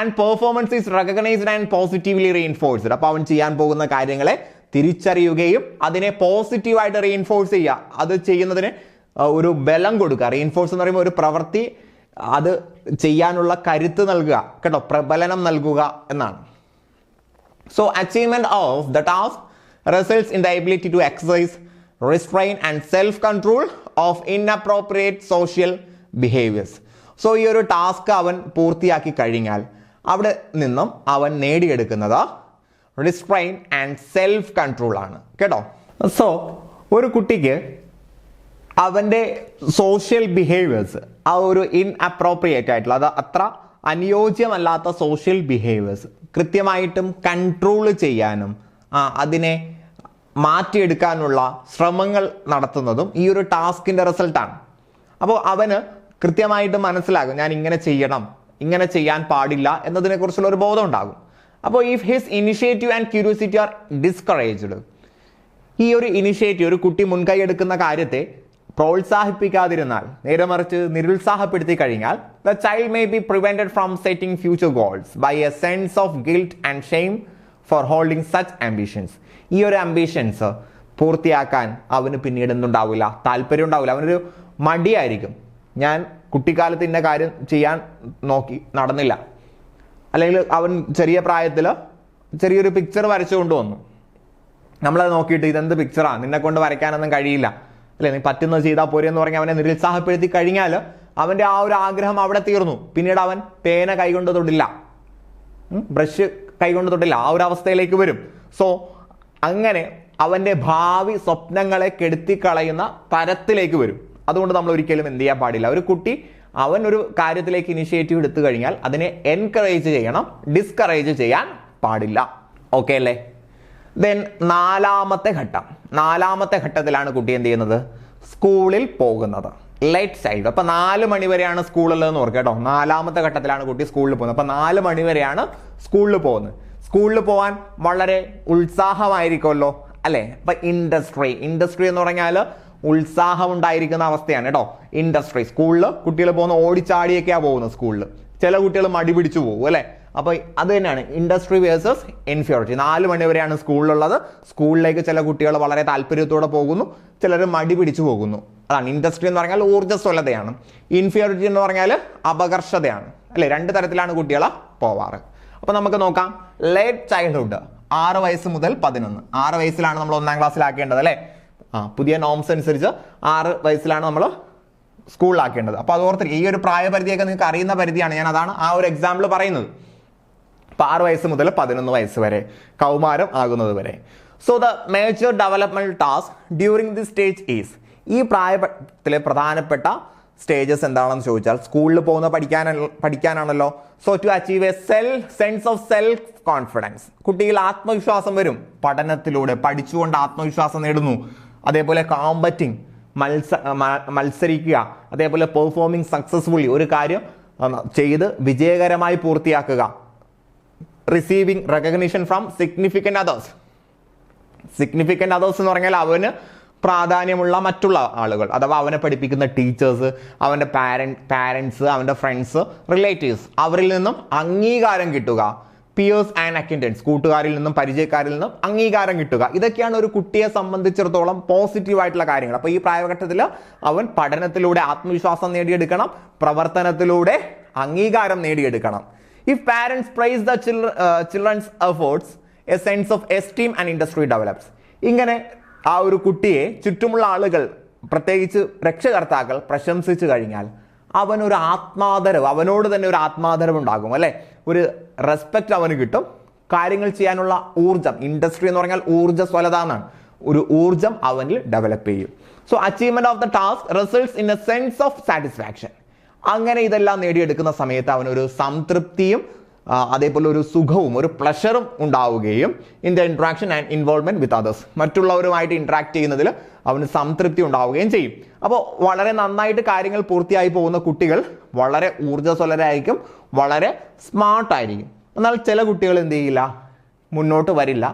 And performance is recognised and positively reinforced. അപ്പോൾ അവൻ ചെയ്യാൻ പോകുന്ന കാര്യങ്ങളെ തിരിച്ചറിയുകയും അതിനെ പോസിറ്റീവായിട്ട് റീഇൻഫോഴ്സ് ചെയ്യുക, അത് ചെയ്യുന്നതിന് ഒരു ബലം കൊടുക്കുക. റീഇൻഫോഴ്സ് എന്ന് പറയുമ്പോൾ ഒരു പ്രവൃത്തി അത് ചെയ്യാനുള്ള കരുത്ത് നൽകുക കേട്ടോ, പ്രബലനം നൽകുക എന്നാണ്. So achievement of the task results in the ability to exercise restrain and self control of inappropriate social behaviours. So ഈ ഒരു ടാസ്ക് അവൻ പൂർത്തിയാക്കി കഴിഞ്ഞാൽ അവിടെ നിന്നും അവൻ നേടിയെടുക്കുന്നത് റിസ്ട്രെയിൻ ആൻഡ് സെൽഫ് കൺട്രോൾ ആണ് കേട്ടോ. സോ ഒരു കുട്ടിക്ക് അവൻ്റെ സോഷ്യൽ ബിഹേവിയേഴ്സ്, ആ ഒരു ഇൻഅപ്രോപ്രിയേറ്റ് ആയിട്ടുള്ള, അത് അത്ര അനുയോജ്യമല്ലാത്ത സോഷ്യൽ ബിഹേവിയേഴ്സ് കൃത്യമായിട്ടും കൺട്രോൾ ചെയ്യാനും അതിനെ മാറ്റിയെടുക്കാനുള്ള ശ്രമങ്ങൾ നടത്തുന്നതും ഈ ഒരു ടാസ്കിൻ്റെ റിസൾട്ടാണ്. അപ്പോൾ അവന് കൃത്യമായിട്ട് മനസ്സിലാകും ഞാൻ ഇങ്ങനെ ചെയ്യണം, ഇങ്ങനെ ചെയ്യാൻ പാടില്ല എന്നതിനെക്കുറിച്ചുള്ള ഒരു ബോധം ഉണ്ടാകും. അപ്പോൾ if his initiative and curiosity are discouraged, ഈ ഒരു ഇനിഷ്യേറ്റീവ്, ഒരു കുട്ടി മുൻകൈ എടുക്കുന്ന കാര്യത്തെ പ്രോത്സാഹിപ്പിക്കാതിരുന്നാൽ, നേരെ മറിച്ച് നിരുത്സാഹപ്പെടുത്തി കഴിഞ്ഞാൽ, the child may be prevented from setting future goals by a sense of guilt and shame for holding such ambitions. ഈ ഒരു ആംബിഷൻസ് പൂർത്തിയാക്കാൻ അവന് പിന്നീട് എന്തുണ്ടാവില്ല, താല്പര്യം ഉണ്ടാവില്ല, അവനൊരു മടിയായിരിക്കും. ഞാൻ കുട്ടിക്കാലത്ത് ഇന്ന കാര്യം ചെയ്യാൻ നോക്കി, നടന്നില്ല. അല്ലെങ്കിൽ അവൻ ചെറിയ പ്രായത്തിൽ ചെറിയൊരു പിക്ചർ വരച്ചു കൊണ്ടുവന്നു, നമ്മളത് നോക്കിയിട്ട് ഇതെന്ത് പിക്ചറാണ്, നിന്നെ കൊണ്ട് വരയ്ക്കാനൊന്നും കഴിയില്ല, അല്ലെ, നീ പറ്റുന്നത് ചെയ്താൽ പോരെ എന്ന് പറഞ്ഞ് അവനെ നിരുത്സാഹപ്പെടുത്തി കഴിഞ്ഞാൽ അവൻ്റെ ആ ഒരു ആഗ്രഹം അവിടെ തീർന്നു. പിന്നീട് അവൻ പേന കൈകൊണ്ട് തൊടില്ല, ബ്രഷ് കൈകൊണ്ട് തൊടില്ല, ആ ഒരു അവസ്ഥയിലേക്ക് വരും. സോ അങ്ങനെ അവൻ്റെ ഭാവി സ്വപ്നങ്ങളെ കെടുത്തിക്കളയുന്ന തരത്തിലേക്ക് വരും. അതുകൊണ്ട് നമ്മൾ ഒരിക്കലും എന്ത് ചെയ്യാൻ പാടില്ല, ഒരു കുട്ടി അവൻ ഒരു കാര്യത്തിലേക്ക് ഇനിഷ്യേറ്റീവ് എടുത്തു കഴിഞ്ഞാൽ അതിനെ എൻകറേജ് ചെയ്യണം, ഡിസ്കറേജ് ചെയ്യാൻ പാടില്ല. ഓക്കെ അല്ലേ? ദെൻ നാലാമത്തെ ഘട്ടത്തിലാണ് കുട്ടി എന്ത് ചെയ്യുന്നത്, സ്കൂളിൽ പോകുന്നത്. Late child. അപ്പൊ 4 മണി വരെയാണ് സ്കൂളിലെന്ന് ഓർക്കുക കേട്ടോ. 4ാമത്തെ ഘട്ടത്തിലാണ് കുട്ടി സ്കൂളിൽ പോകുന്നത്. അപ്പൊ 4 മണി വരെയാണ് സ്കൂളിൽ പോകുന്നത്. സ്കൂളിൽ പോകാൻ വളരെ ഉത്സാഹമായിരിക്കുമല്ലോ അല്ലെ? അപ്പൊ ഇൻഡസ്ട്രി എന്ന് പറഞ്ഞാൽ ഉത്സാഹം ഉണ്ടായിരിക്കുന്ന അവസ്ഥയാണ് കേട്ടോ. ഇൻഡസ്ട്രി, സ്കൂളിൽ കുട്ടികൾ പോകുന്ന ഓടിച്ചാടിയൊക്കെയാണ് പോകുന്നത്. സ്കൂളിൽ ചില കുട്ടികൾ മടി പിടിച്ചു പോകും അല്ലെ? അപ്പൊ അത് തന്നെയാണ് ഇൻഡസ്ട്രി വേഴ്സസ് ഇൻഫീരിയോറിറ്റി. 4 മണി വരെയാണ് സ്കൂളിലുള്ളത്. സ്കൂളിലേക്ക് ചില കുട്ടികൾ വളരെ താല്പര്യത്തോടെ പോകുന്നു, ചിലർ മടി പിടിച്ചു പോകുന്നു. അതാണ് ഇൻഡസ്ട്രി എന്ന് പറഞ്ഞാൽ ഊർജ്ജസ്വലതയാണ്. ഇൻഫീരിയോറിറ്റി എന്ന് പറഞ്ഞാൽ അപകർഷതയാണ് അല്ലെ? 2 തരത്തിലാണ് കുട്ടികളെ പോവാറ്. അപ്പൊ നമുക്ക് നോക്കാം. ലേറ്റ് ചൈൽഡ്ഹുഡ് 6 വയസ്സ് മുതൽ 11. 6 വയസ്സിലാണ് നമ്മൾ 1ാം ക്ലാസ്സിലാക്കേണ്ടത് അല്ലെ? പുതിയ നോംസ് അനുസരിച്ച് 6 വയസ്സിലാണ് നമ്മൾ സ്കൂളിലാക്കേണ്ടത്. അപ്പൊ അത് ഓർത്തിരിക്കുക. ഈ ഒരു പ്രായപരിധിയൊക്കെ നിങ്ങൾക്ക് അറിയുന്ന പരിധിയാണ്. ഞാൻ അതാണ് ആ ഒരു എക്സാമ്പിൾ പറയുന്നത്. അപ്പൊ 6 വയസ്സ് മുതൽ 11 വയസ്സ് വരെ, കൗമാരം ആകുന്നത് വരെ. So the major development task during the stage is, ഈ പ്രായത്തിലെ പ്രധാനപ്പെട്ട സ്റ്റേജസ് എന്താണെന്ന് ചോദിച്ചാൽ, സ്കൂളിൽ പോകുന്ന പഠിക്കാനാണല്ലോ. So to achieve a sense of self confidence, കുട്ടിയിൽ ആത്മവിശ്വാസം വരും. പഠനത്തിലൂടെ പഠിച്ചുകൊണ്ട് ആത്മവിശ്വാസം നേടുന്നു. അതേപോലെ കോമ്പറ്റിംഗ്, മത്സരിക്കുക. അതേപോലെ പെർഫോമിംഗ് സക്സസ്ഫുള്ളി, ഒരു കാര്യം ചെയ്ത് വിജയകരമായി പൂർത്തിയാക്കുക. Receiving recognition from significant others എന്ന് പറഞ്ഞാൽ അവന് പ്രാധാന്യമുള്ള മറ്റുള്ള ആളുകൾ, അഥവാ അവനെ പഠിപ്പിക്കുന്ന ടീച്ചേഴ്സ്, അവൻ്റെ പാരൻസ്, അവൻ്റെ ഫ്രണ്ട്സ്, റിലേറ്റീവ്സ്, അവരിൽ നിന്നും അംഗീകാരം കിട്ടുക. പിയേഴ്സ് ആൻഡ് അക്വൈൻറ്റൻസ്, കൂട്ടുകാരിൽ നിന്നും പരിചയക്കാരിൽ നിന്നും അംഗീകാരം കിട്ടുക. ഇതൊക്കെയാണ് ഒരു കുട്ടിയെ സംബന്ധിച്ചിടത്തോളം പോസിറ്റീവായിട്ടുള്ള കാര്യങ്ങൾ. അപ്പോൾ ഈ പ്രായഘട്ടത്തിൽ അവൻ പഠനത്തിലൂടെ ആത്മവിശ്വാസം നേടിയെടുക്കണം, പ്രവർത്തനത്തിലൂടെ അംഗീകാരം നേടിയെടുക്കണം. If parents praise the children's efforts, a sense of esteem and industry develops. ഇങ്ങനെ ആ ഒരു കുട്ടിയെ ചുറ്റുമുള്ള ആളുകൾ, പ്രത്യേകിച്ച് രക്ഷകർത്താക്കൾ പ്രശംസിച്ചു കഴിഞ്ഞാൽ അവനൊരു ആത്മാദരവ്, അവനോട് തന്നെ ഒരു ആത്മാദരവ് ഉണ്ടാകും അല്ലെ? ഒരു റെസ്പെക്റ്റ് അവന് കിട്ടും. കാര്യങ്ങൾ ചെയ്യാനുള്ള ഊർജം, ഇൻഡസ്ട്രി എന്ന് പറഞ്ഞാൽ ഊർജ്ജസ്വലത എന്നാണ്, ഒരു ഊർജം അവനിൽ ഡെവലപ്പ് ചെയ്യും. So achievement of the task results in a sense of satisfaction. അങ്ങനെ ഇതെല്ലാം നേടിയെടുക്കുന്ന സമയത്ത് അവനൊരു സംതൃപ്തിയും അതേപോലെ ഒരു സുഖവും ഒരു പ്ലഷറും ഉണ്ടാവുകയും in the interaction and involvement with others, മറ്റുള്ളവരുമായിട്ട് ഇന്ററാക്ട് ചെയ്യുന്നതിൽ അവന് സംതൃപ്തി ഉണ്ടാവുകയും ചെയ്യും. അപ്പോൾ വളരെ നന്നായിട്ട് കാര്യങ്ങൾ പൂർത്തിയായി പോകുന്ന കുട്ടികൾ വളരെ ഊർജ്ജസ്വലരായിരിക്കും, വളരെ സ്മാർട്ടായിരിക്കും. എന്നാൽ ചില കുട്ടികൾ എന്ത് ചെയ്യില്ല, മുന്നോട്ട് വരില്ല.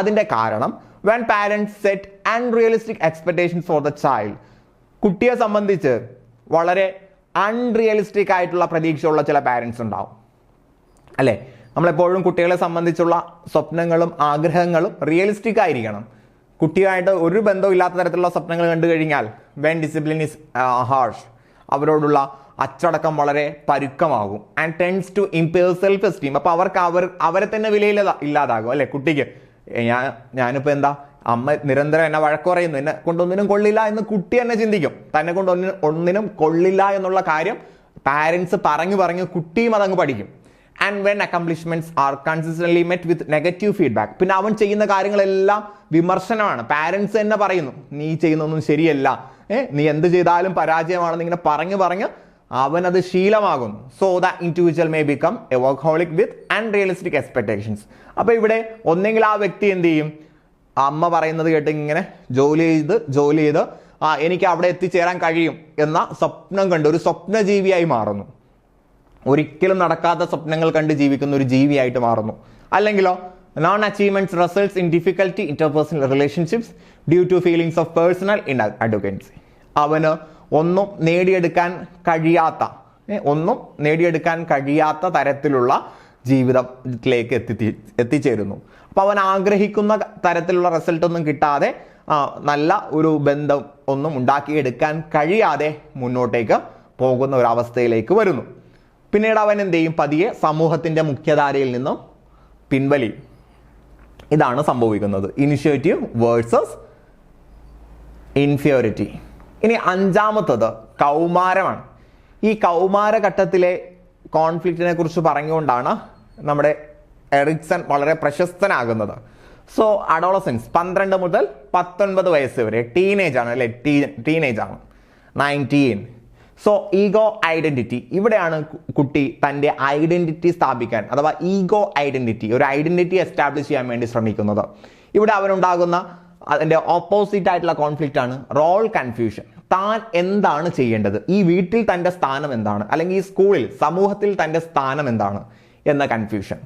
അതിൻ്റെ കാരണം when parents set unrealistic expectations for the child, കുട്ടിയെ സംബന്ധിച്ച് വളരെ അൺറിയലിസ്റ്റിക് ആയിട്ടുള്ള പ്രതീക്ഷയുള്ള ചില പാരൻസ് ഉണ്ടാവും അല്ലേ? നമ്മളെപ്പോഴും കുട്ടികളെ സംബന്ധിച്ചുള്ള സ്വപ്നങ്ങളും ആഗ്രഹങ്ങളും റിയലിസ്റ്റിക് ആയിരിക്കണം. കുട്ടിയായിട്ട് ഒരു ബന്ധമില്ലാത്ത തരത്തിലുള്ള സ്വപ്നങ്ങൾ കണ്ടു കഴിഞ്ഞാൽ വെൻ ഡിസിപ്ലിൻ ഇസ് ഹാർഷ്, അവരോടുള്ള അച്ചടക്കം വളരെ പരുക്കമാകും. And tends to impair self esteem. അപ്പോൾ അവർക്ക് അവരെ തന്നെ ഇല്ലാതാകും അല്ലേ? കുട്ടിക്ക് ഞാനിപ്പോൾ എന്താ, അമ്മ നിരന്തരം എന്നെ വഴക്ക് പറയുന്നു, എന്നെ കൊണ്ടൊന്നിനും കൊള്ളില്ല എന്ന് കുട്ടി തന്നെ ചിന്തിക്കും. തന്നെ കൊണ്ട് ഒന്നിനും കൊള്ളില്ല എന്നുള്ള കാര്യം പാരൻസ് പറഞ്ഞു കുട്ടിയും അതങ്ങ് പഠിക്കും. And when accomplishments are consistently met with negative feedback. പിന്നെ അവൻ ചെയ്യുന്ന കാര്യങ്ങളെല്ലാം വിമർശനമാണ്. പാരന്റ്സ് തന്നെ പറയുന്നു നീ ചെയ്യുന്നൊന്നും ശരിയല്ല, നീ എന്ത് ചെയ്താലും പരാജയമാണെന്ന് ഇങ്ങനെ പറഞ്ഞ് അവനത് ശീലമാകുന്നു. So the individual may become a workaholic with unrealistic expectations. അപ്പൊ ഇവിടെ ഒന്നെങ്കിൽ ആ വ്യക്തി എന്ത് ചെയ്യും, അമ്മ പറയുന്നത് കേട്ട് ഇങ്ങനെ ജോലി ചെയ്ത് എനിക്ക് അവിടെ എത്തിച്ചേരാൻ കഴിയും എന്ന സ്വപ്നം കണ്ട് ഒരു സ്വപ്നജീവിയായി മാറുന്നു. ഒരിക്കലും നടക്കാത്ത സ്വപ്നങ്ങൾ കണ്ട് ജീവിക്കുന്ന ഒരു ജീവിയായിട്ട് മാറുന്നു. അല്ലെങ്കിലോ non achievements results in difficulty interpersonal relationships due to feelings of personal inadequacy. അവന് ഒന്നും നേടിയെടുക്കാൻ കഴിയാത്ത തരത്തിലുള്ള ജീവിതത്തിലേക്ക് എത്തിച്ചേരുന്നു. അപ്പൊ അവൻ ആഗ്രഹിക്കുന്ന തരത്തിലുള്ള റിസൾട്ട് ഒന്നും കിട്ടാതെ നല്ല ഒരു ബന്ധം ഒന്നും ഉണ്ടാക്കിയെടുക്കാൻ കഴിയാതെ മുന്നോട്ടേക്ക് പോകുന്ന ഒരു അവസ്ഥയിലേക്ക് വരുന്നു. പിന്നീട് അവൻ എന്ത് ചെയ്യും, പതിയെ സമൂഹത്തിന്റെ മുഖ്യധാരയിൽ നിന്നും പിൻവലിയും. ഇതാണ് സംഭവിക്കുന്നത്. Initiative versus inferiority. ഇനി അഞ്ചാമത്തത് കൗമാരമാണ്. ഈ കൗമാരഘട്ടത്തിലെ കോൺഫ്ലിക്റ്റിനെ കുറിച്ച് പറഞ്ഞുകൊണ്ടാണ് നമ്മുടെ എറിക്സൺ വളരെ പ്രശസ്തനാകുന്നത്. സോ അഡോളസൻസ് 12 മുതൽ 19 വയസ്സ് വരെ ടീനേജ് ആണ് അല്ലെ, ടീനേജ് ആണ് 19. സോ ഈഗോ ഐഡന്റിറ്റി, ഇവിടെയാണ് കുട്ടി തൻ്റെ ഐഡന്റിറ്റി സ്ഥാപിക്കാൻ അഥവാ ഈഗോ ഐഡന്റിറ്റി, ഒരു ഐഡന്റിറ്റി എസ്റ്റാബ്ലിഷ് ചെയ്യാൻ വേണ്ടി ശ്രമിക്കുന്നത്. ഇവിടെ അവനുണ്ടാകുന്ന അതിൻ്റെ ഓപ്പോസിറ്റ് ആയിട്ടുള്ള കോൺഫ്ലിക്റ്റ് ആണ് റോൾ കൺഫ്യൂഷൻ. താൻ എന്താണ് ചെയ്യേണ്ടത്, ഈ വീട്ടിൽ തൻ്റെ സ്ഥാനം എന്താണ്, അല്ലെങ്കിൽ ഈ സ്കൂളിൽ സമൂഹത്തിൽ തൻ്റെ സ്ഥാനം എന്താണ് എന്ന കൺഫ്യൂഷൻ.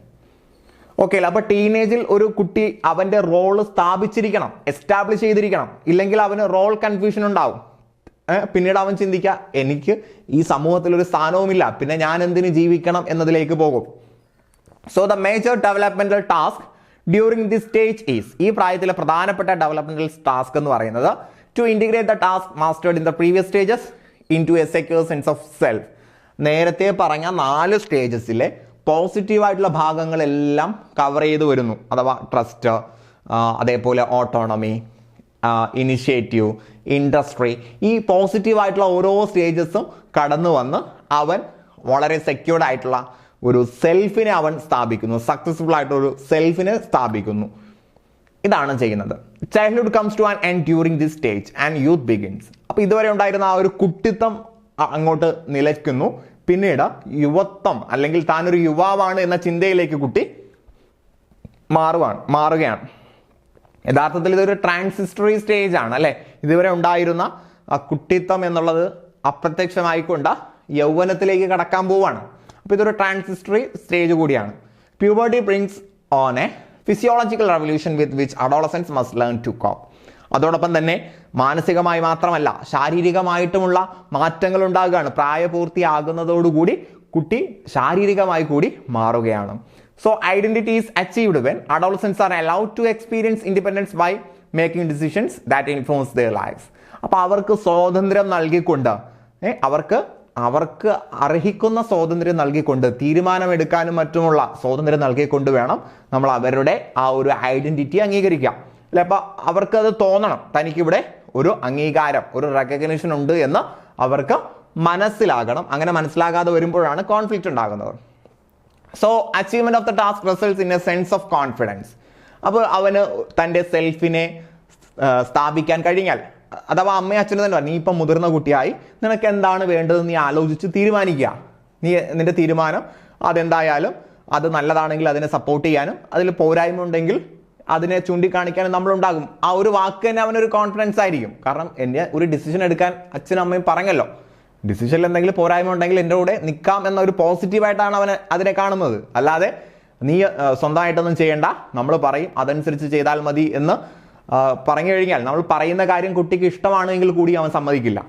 ഓക്കെ, അപ്പൊ ടീനേജിൽ ഒരു കുട്ടി അവന്റെ റോള് സ്ഥാപിച്ചിരിക്കണം, എസ്റ്റാബ്ലിഷ് ചെയ്തിരിക്കണം. ഇല്ലെങ്കിൽ അവന് റോൾ കൺഫ്യൂഷൻ ഉണ്ടാവും. പിന്നീട് അവൻ ചിന്തിക്കുക എനിക്ക് ഈ സമൂഹത്തിൽ ഒരു സ്ഥാനവുമില്ല, പിന്നെ ഞാൻ എന്തിനു ജീവിക്കണം എന്നതിലേക്ക് പോകും. So the major developmental task during this stage is, ഈ പ്രായത്തിലെ പ്രധാനപ്പെട്ട ഡെവലപ്മെന്റൽ ടാസ്ക് എന്ന് പറയുന്നത് to integrate the task mastered in the previous stages into a secure sense of self. നേരത്തെ പറഞ്ഞ 4 സ്റ്റേജസിലെ പോസിറ്റീവായിട്ടുള്ള ഭാഗങ്ങളെല്ലാം കവർ ചെയ്ത് വരുന്നു. അഥവാ ട്രസ്റ്റ്, അതേപോലെ ഓട്ടോണമി, ഇനിഷ്യേറ്റീവ്, ഇൻഡസ്ട്രി, ഈ പോസിറ്റീവായിട്ടുള്ള ഓരോ സ്റ്റേജസും കടന്നു വന്ന് അവൻ വളരെ സെക്യൂർഡ് ആയിട്ടുള്ള ഒരു സെൽഫിനെ അവൻ സ്ഥാപിക്കുന്നു, സക്സസ്ഫുൾ ആയിട്ടൊരു സെൽഫിനെ സ്ഥാപിക്കുന്നു. ഇതാണ് ചെയ്യുന്നത്. Childhood comes to an end during this stage and youth begins. അപ്പോൾ ഇതുവരെ ഉണ്ടായിരുന്ന ആ ഒരു കുട്ടിത്തം അങ്ങോട്ട് നിലയ്ക്കുന്നു. പിന്നീട് യുവത്വം അല്ലെങ്കിൽ താനൊരു യുവാവാണ് എന്ന ചിന്തയിലേക്ക് കുട്ടി മാറുകയാണ്. യഥാർത്ഥത്തിൽ ഇതൊരു ട്രാൻസിസ്റ്ററി സ്റ്റേജ് ആണ് അല്ലെ. ഇതുവരെ ഉണ്ടായിരുന്ന ആ കുട്ടിത്വം എന്നുള്ളത് അപ്രത്യക്ഷമായിക്കൊണ്ട് യൗവനത്തിലേക്ക് കടക്കാൻ പോവാണ്. അപ്പോൾ ഇതൊരു ട്രാൻസിസ്റ്ററി സ്റ്റേജ് കൂടിയാണ്. Puberty brings on a physiological revolution with which adolescents must learn to cope. അതോടൊപ്പം തന്നെ മാനസികമായി മാത്രമല്ല ശാരീരികമായിട്ടുമുള്ള മാറ്റങ്ങൾ ഉണ്ടാകുകയാണ്. പ്രായപൂർത്തിയാകുന്നതോടുകൂടി കുട്ടി ശാരീരികമായി കൂടി മാറുകയാണ്. So identity is achieved when adolescence are allowed to experience independence by making decisions that influence their lives. അപ്പോൾ അവർക്ക് സ്വാതന്ത്ര്യം നൽകിക്കൊണ്ട് അവർക്ക് അർഹിക്കുന്ന സ്വാതന്ത്ര്യം നൽകിക്കൊണ്ട് തീരുമാനമെടുക്കാനും മറ്റുമുള്ള സ്വാതന്ത്ര്യം നൽകിക്കൊണ്ട് വേണം നമ്മൾ അവരുടെ ആ ഒരു ഐഡന്റിറ്റി അംഗീകരിക്കാം അല്ലെ. അപ്പൊ അവർക്കത് തോന്നണം, തനിക്കിവിടെ ഒരു അംഗീകാരം, ഒരു റെക്കഗ്നിഷൻ ഉണ്ട് എന്ന് അവർക്ക് മനസ്സിലാകണം. അങ്ങനെ മനസ്സിലാകാതെ വരുമ്പോഴാണ് കോൺഫ്ലിക്റ്റ് ഉണ്ടാകുന്നത്. So achievement of the task results in a sense of confidence. അപ്പോൾ അവന് തൻ്റെ സെൽഫിനെ സ്ഥാപിക്കാൻ കഴിഞ്ഞാൽ, അഥവാ അമ്മയും അച്ഛനും തന്നെ നീ ഇപ്പം മുതിർന്ന കുട്ടിയായി, നിനക്ക് എന്താണ് വേണ്ടതെന്ന് നീ ആലോചിച്ച് തീരുമാനിക്കുക. നിന്റെ തീരുമാനം അതെന്തായാലും അത് നല്ലതാണെങ്കിൽ അതിനെ സപ്പോർട്ട് ചെയ്യാനും അതിൽ പോരായ്മ ഉണ്ടെങ്കിൽ അതിനെ ചൂണ്ടിക്കാണിക്കാനും നമ്മളുണ്ടാകും. ആ ഒരു വാക്ക് തന്നെ അവനൊരു കോൺഫിഡൻസ് ആയിരിക്കും. കാരണം എൻ്റെ ഒരു ഡിസിഷൻ എടുക്കാൻ അച്ഛനും അമ്മയും പറഞ്ഞല്ലോ, ഡിസിഷനിൽ എന്തെങ്കിലും പോരായ്മ ഉണ്ടെങ്കിൽ എൻ്റെ കൂടെ നിൽക്കാം എന്ന ഒരു പോസിറ്റീവായിട്ടാണ് അവൻ അതിനെ കാണുന്നത്. അല്ലാതെ നീ സ്വന്തമായിട്ടൊന്നും ചെയ്യേണ്ട, നമ്മൾ പറയും അതനുസരിച്ച് ചെയ്താൽ മതി എന്ന് പറഞ്ഞു കഴിഞ്ഞാൽ നമ്മൾ പറയുന്ന കാര്യം കുട്ടിക്ക് ഇഷ്ടമാണെങ്കിൽ കൂടി അവൻ സമ്മതിക്കില്ല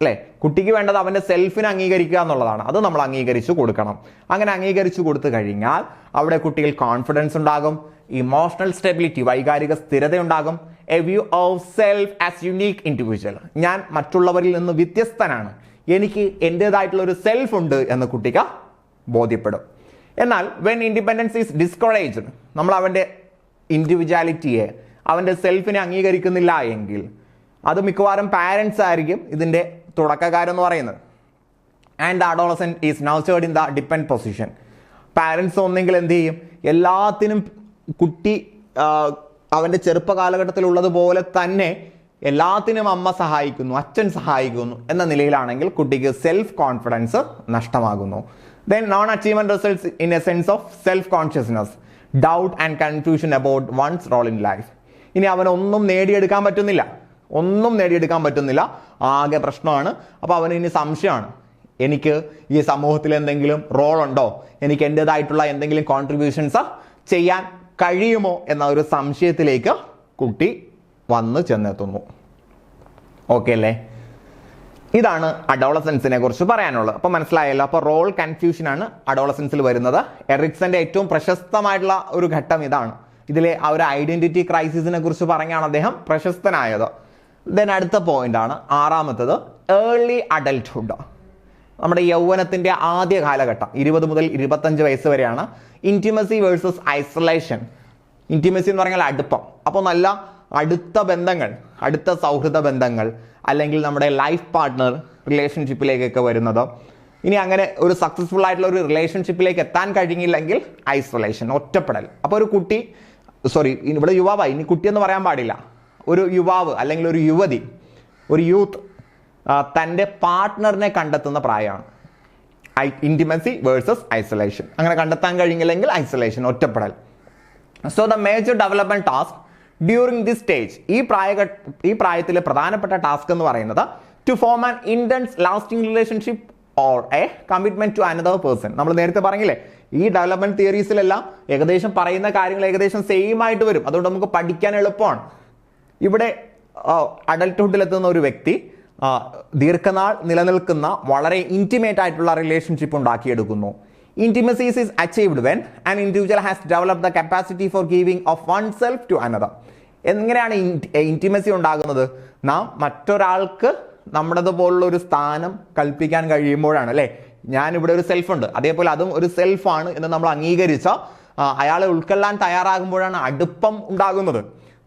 അല്ലേ. കുട്ടിക്ക് വേണ്ടത് അവൻ്റെ സെൽഫിനെ അംഗീകരിക്കുക എന്നുള്ളതാണ്. അത് നമ്മൾ അംഗീകരിച്ചു കൊടുക്കണം. അങ്ങനെ അംഗീകരിച്ചു കൊടുത്തു കഴിഞ്ഞാൽ അവിടെ കുട്ടികൾ കോൺഫിഡൻസ് ഉണ്ടാകും, ഇമോഷണൽ സ്റ്റെബിലിറ്റി, വൈകാരിക സ്ഥിരത ഉണ്ടാകും, A view of self as unique individual, ഞാൻ മറ്റുള്ളവരിൽ നിന്ന് വ്യത്യസ്തനാണ്, എനിക്ക് എൻ്റെതായിട്ടുള്ള ഒരു സെൽഫ് ഉണ്ട് എന്ന് കുട്ടിക്ക് ബോധ്യപ്പെടും. എന്നാൽ വെൻ ഇൻഡിപെൻഡൻസ് ഈസ് ഡിസ്കറേജ്ഡ്, നമ്മൾ അവൻ്റെ ഇൻഡിവിജ്വാലിറ്റിയെ, അവൻ്റെ സെൽഫിനെ അംഗീകരിക്കുന്നില്ല എങ്കിൽ അത് മിക്കവാറും പാരൻസ് ആയിരിക്കും ഇതിൻ്റെ തുടക്കക്കാരെന്ന് പറയുന്നത്. And the adolescent is nurtured in the depend position. Parents ഒന്നെങ്കിൽ എന്ത് ചെയ്യും, എല്ലാത്തിനും കുട്ടി അവൻ്റെ ചെറുപ്പ കാലഘട്ടത്തിലുള്ളതുപോലെ തന്നെ എല്ലാത്തിനും അമ്മ സഹായിക്കുന്നു, അച്ഛൻ സഹായിക്കുന്നു എന്ന നിലയിലാണെങ്കിൽ കുട്ടിക്ക് സെൽഫ് കോൺഫിഡൻസ് നഷ്ടമാകുന്നു. Then non achievement results in a sense of self consciousness, doubt and confusion about one's role in life. ഇനി അവനൊന്നും നേടിയെടുക്കാൻ പറ്റുന്നില്ല, ആകെ പ്രശ്നമാണ്. അപ്പോൾ അവന് ഇനി സംശയമാണ്, എനിക്ക് ഈ സമൂഹത്തിൽ എന്തെങ്കിലും റോൾ ഉണ്ടോ, എനിക്ക് എൻ്റെതായിട്ടുള്ള എന്തെങ്കിലും കോൺട്രിബ്യൂഷൻസ് ചെയ്യാൻ കഴിയുമോ എന്ന ഒരു സംശയത്തിലേക്ക് കുട്ടി വന്ന് ചെന്നെത്തുന്നു. ഓക്കെ അല്ലേ? ഇതാണ് അഡോളസൻസിനെ കുറിച്ച് പറയാനുള്ളത്. അപ്പോൾ മനസ്സിലായല്ലോ. അപ്പോൾ റോൾ കൺഫ്യൂഷനാണ് അഡോളസൻസിൽ വരുന്നത്. എറിക്സന്റെ ഏറ്റവും പ്രശസ്തമായിട്ടുള്ള ഒരു ഘട്ടം ഇതാണ്. ഇതിലെ ആ ഒരു ഐഡന്റിറ്റി ക്രൈസിസിനെ കുറിച്ച് പറഞ്ഞാണ് അദ്ദേഹം പ്രശസ്തനായത്. ദെൻ അടുത്ത പോയിന്റ് ആണ് ആറാമത്തത്, ഏർലി അഡൽട്ട്ഹുഡ്. നമ്മുടെ യൗവനത്തിന്റെ ആദ്യ കാലഘട്ടം 20 മുതൽ 25 വയസ്സ് വരെയാണ്. Intimacy versus isolation. ഇന്റിമസി എന്ന് പറഞ്ഞാൽ അടുപ്പം. അപ്പോൾ നല്ല അടുത്ത ബന്ധങ്ങൾ, അടുത്ത സൗഹൃദ ബന്ധങ്ങൾ, അല്ലെങ്കിൽ നമ്മുടെ ലൈഫ് പാർട്ട്ണർ റിലേഷൻഷിപ്പിലേക്കൊക്കെ വരുന്നത്. ഇനി അങ്ങനെ ഒരു സക്സസ്ഫുൾ ആയിട്ടുള്ള ഒരു റിലേഷൻഷിപ്പിലേക്ക് എത്താൻ കഴിഞ്ഞില്ലെങ്കിൽ ഐസൊലേഷൻ, ഒറ്റപ്പെടൽ. അപ്പോൾ ഒരു കുട്ടി, ഇവിടെ യുവാവായി, ഇനി കുട്ടി എന്ന് പറയാൻ പാടില്ല, ഒരു യുവാവ് അല്ലെങ്കിൽ ഒരു യുവതി, ഒരു യൂത്ത് തൻ്റെ പാർട്ട്ണറിനെ കണ്ടെത്തുന്ന പ്രായമാണ്. Intimacy versus isolation. അങ്ങനെ കണ്ടെത്താൻ കഴിഞ്ഞില്ലെങ്കിൽ ഐസൊലേഷൻ, ഒറ്റപ്പെടൽ. So the major development task during this stage, ഈ പ്രായത്തിലെ പ്രധാനപ്പെട്ട ടാസ്ക് എന്ന് പറയുന്നത് to form an intense lasting relationship or a commitment to another person. നമ്മൾ നേരത്തെ പറഞ്ഞില്ലേ, ഈ ഡെവലപ്മെന്റ് തിയറീസിലെല്ലാം ഏകദേശം പറയുന്ന കാര്യങ്ങൾ ഏകദേശം സെയിം ആയിട്ട് വരും. അതുകൊണ്ട് നമുക്ക് പഠിക്കാൻ എളുപ്പമാണ്. ഇവിടെ അഡൽട്ട്ഹുഡിലെത്തുന്ന ഒരു വ്യക്തി ദീർഘനാൾ നിലനിൽക്കുന്ന വളരെ ഇന്റിമേറ്റ് ആയിട്ടുള്ള relationship ഉണ്ടാക്കിയെടുക്കുന്നു. Intimacy is achieved when an individual has developed the capacity for giving of oneself to another. എങ്ങനെയാണ് ഇന്റിമസി ഉണ്ടാകുന്നത്? നാം മറ്റൊരാൾക്ക് നമ്മുടേതുപോലുള്ള ഒരു സ്ഥാനം കൽപ്പിക്കാൻ കഴിയുമ്പോഴാണ് അല്ലേ. ഞാനിവിടെ ഒരു സെൽഫ് ഉണ്ട്, അതേപോലെ അതും ഒരു സെൽഫാണ് എന്ന് നമ്മൾ അംഗീകരിച്ച അയാളെ ഉൾക്കൊള്ളാൻ തയ്യാറാകുമ്പോഴാണ് അടുപ്പം ഉണ്ടാകുന്നത്.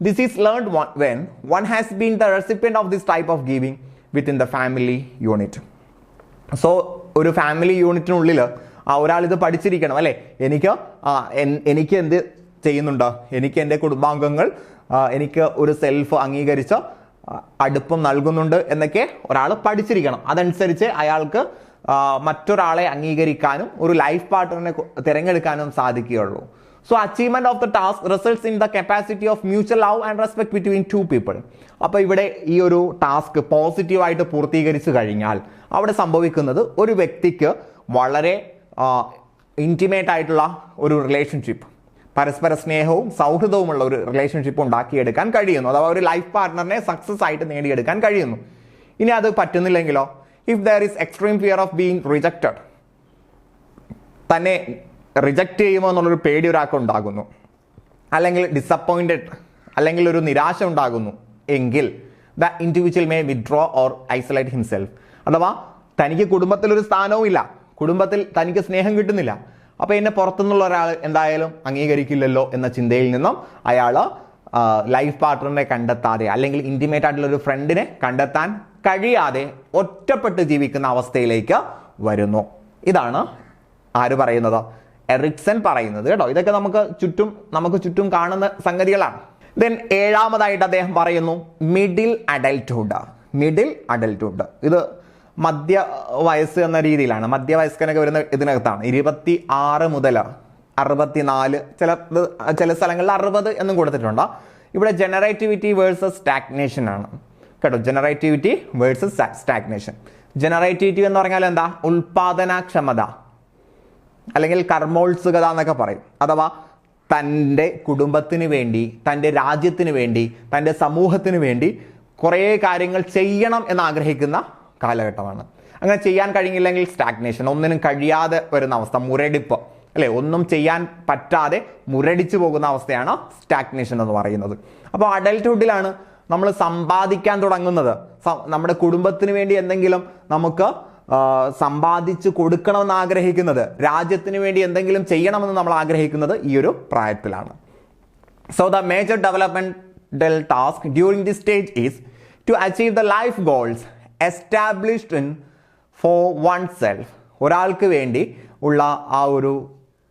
This is learned when one has been the recipient of this type of giving within the family unit. So ഒരു ഫാമിലി യൂണിറ്റിനുള്ളിൽ ഒരാൾ ഇത് പഠിച്ചിരിക്കണം അല്ലേ. എനിക്ക് എന്ത് ചെയ്യുന്നുണ്ട്, എനിക്ക് എൻ്റെ കുടുംബാംഗങ്ങൾ എനിക്ക് ഒരു സെൽഫ് അംഗീകരിച്ച അടുപ്പം നൽകുന്നുണ്ട് എന്നൊക്കെ ഒരാൾ പഠിച്ചിരിക്കണം. അതനുസരിച്ച് അയാൾക്ക് മറ്റൊരാളെ അംഗീകരിക്കാനും ഒരു ലൈഫ് പാർട്ട്ണറിനെ തിരഞ്ഞെടുക്കാനും സാധിക്കുകയുള്ളൂ. So achievement of the task results in the capacity of mutual love and respect between two people. അപ്പോൾ ഇവിടെ ഈ ഒരു ടാസ്ക് പോസിറ്റീവായിട്ട് പൂർത്തീകരിച്ചു കഴിഞ്ഞാൽ അവിടെ സംഭവിക്കുന്നത് ഒരു വ്യക്തിക്ക് വളരെ ഇൻറ്റിമേറ്റ് ആയിട്ടുള്ള ഒരു റിലേഷൻഷിപ്പ്, പരസ്പര സ്നേഹവും സൗഹൃദവുമുള്ള ഒരു റിലേഷൻഷിപ്പ് ഉണ്ടാക്കിയെടുക്കാൻ കഴിയുന്നു. അഥവാ ഒരു ലൈഫ് പാർട്ട്ണറിനെ സക്സസ് ആയിട്ട് നേടിയെടുക്കാൻ കഴിയുന്നു. ഇനി അത് പറ്റുന്നില്ലെങ്കിലോ, if there is extreme fear of being rejected, തന്നെ റിജക്റ്റ് ചെയ്യുമോ എന്നുള്ളൊരു പേടി ഒരാൾക്ക് ഉണ്ടാകുന്നു, അല്ലെങ്കിൽ ഡിസപ്പോയിൻറ്റഡ്, അല്ലെങ്കിൽ ഒരു നിരാശ ഉണ്ടാകുന്നു എങ്കിൽ the individual may withdraw or isolate himself. അഥവാ തനിക്ക് കുടുംബത്തിലൊരു സ്ഥാനവും ഇല്ല, കുടുംബത്തിൽ തനിക്ക് സ്നേഹം കിട്ടുന്നില്ല, അപ്പോൾ എന്നെ പുറത്തുനിന്നുള്ള ഒരാൾ എന്തായാലും അംഗീകരിക്കില്ലല്ലോ എന്ന ചിന്തയിൽ നിന്നും അയാൾ ലൈഫ് പാർട്ട്ണറിനെ കണ്ടെത്താതെ, അല്ലെങ്കിൽ ഇൻറ്റിമേറ്റ് ആയിട്ടുള്ള ഒരു ഫ്രണ്ടിനെ കണ്ടെത്താൻ കഴിയാതെ ഒറ്റപ്പെട്ട് ജീവിക്കുന്ന അവസ്ഥയിലേക്ക് വരുന്നു. ഇതാണ് ആര് പറയുന്നത്? എറിക്സൺ പറയുന്നത് കേട്ടോ. ഇതൊക്കെ നമുക്ക് ചുറ്റും കാണുന്ന സംഗതികളാണ്. ദെൻ ഏഴാമതായിട്ട് അദ്ദേഹം പറയുന്നു മിഡിൽ അഡൽട്ട്ഹുഡ്. ഇത് മധ്യ വയസ്സ് എന്ന രീതിയിലാണ്. മധ്യവയസ്കനൊക്കെ വരുന്ന ഇതിനകത്താണ്. 26 മുതൽ 64, ചില സ്ഥലങ്ങളിൽ 60 എന്നും കൊടുത്തിട്ടുണ്ട്. ഇവിടെ ജനറേറ്റിവിറ്റി വേഴ്സസ് സ്റ്റാഗ്നേഷൻ ആണ് കേട്ടോ. Generativity versus stagnation. ജനറേറ്റിവിറ്റി എന്ന് പറഞ്ഞാൽ എന്താ? ഉൽപാദനക്ഷമത അല്ലെങ്കിൽ കർമ്മോത്സുകത എന്നൊക്കെ പറയും. അഥവാ തൻ്റെ കുടുംബത്തിന് വേണ്ടി, തൻ്റെ രാജ്യത്തിന് വേണ്ടി, തൻ്റെ സമൂഹത്തിന് വേണ്ടി കുറേ കാര്യങ്ങൾ ചെയ്യണം എന്ന് ആഗ്രഹിക്കുന്ന കാലഘട്ടമാണ്. അങ്ങനെ ചെയ്യാൻ കഴിഞ്ഞില്ലെങ്കിൽ സ്റ്റാഗ്നേഷൻ, ഒന്നിനും കഴിയാതെ വരുന്ന അവസ്ഥ, മുരടിപ്പ് അല്ലെ, ഒന്നും ചെയ്യാൻ പറ്റാതെ മുരടിച്ചു പോകുന്ന അവസ്ഥയാണ് സ്റ്റാഗ്നേഷൻ എന്ന് പറയുന്നത്. അപ്പോൾ അഡൽട്ട്ഹുഡിലാണ് നമ്മൾ സമ്പാദിക്കാൻ തുടങ്ങുന്നത്. നമ്മുടെ കുടുംബത്തിന് വേണ്ടി എന്തെങ്കിലും നമുക്ക് സമ്പാദിച്ചു കൊടുക്കണമെന്ന് ആഗ്രഹിക്കുന്നത്, രാജ്യത്തിന് വേണ്ടി എന്തെങ്കിലും ചെയ്യണമെന്ന് നമ്മൾ ആഗ്രഹിക്കുന്നത് ഈ ഒരു പ്രായത്തിലാണ്. So the major developmental task during this stage is to achieve the life goals established for oneself. ഒരാൾക്ക് വേണ്ടി ഉള്ള ആ ഒരു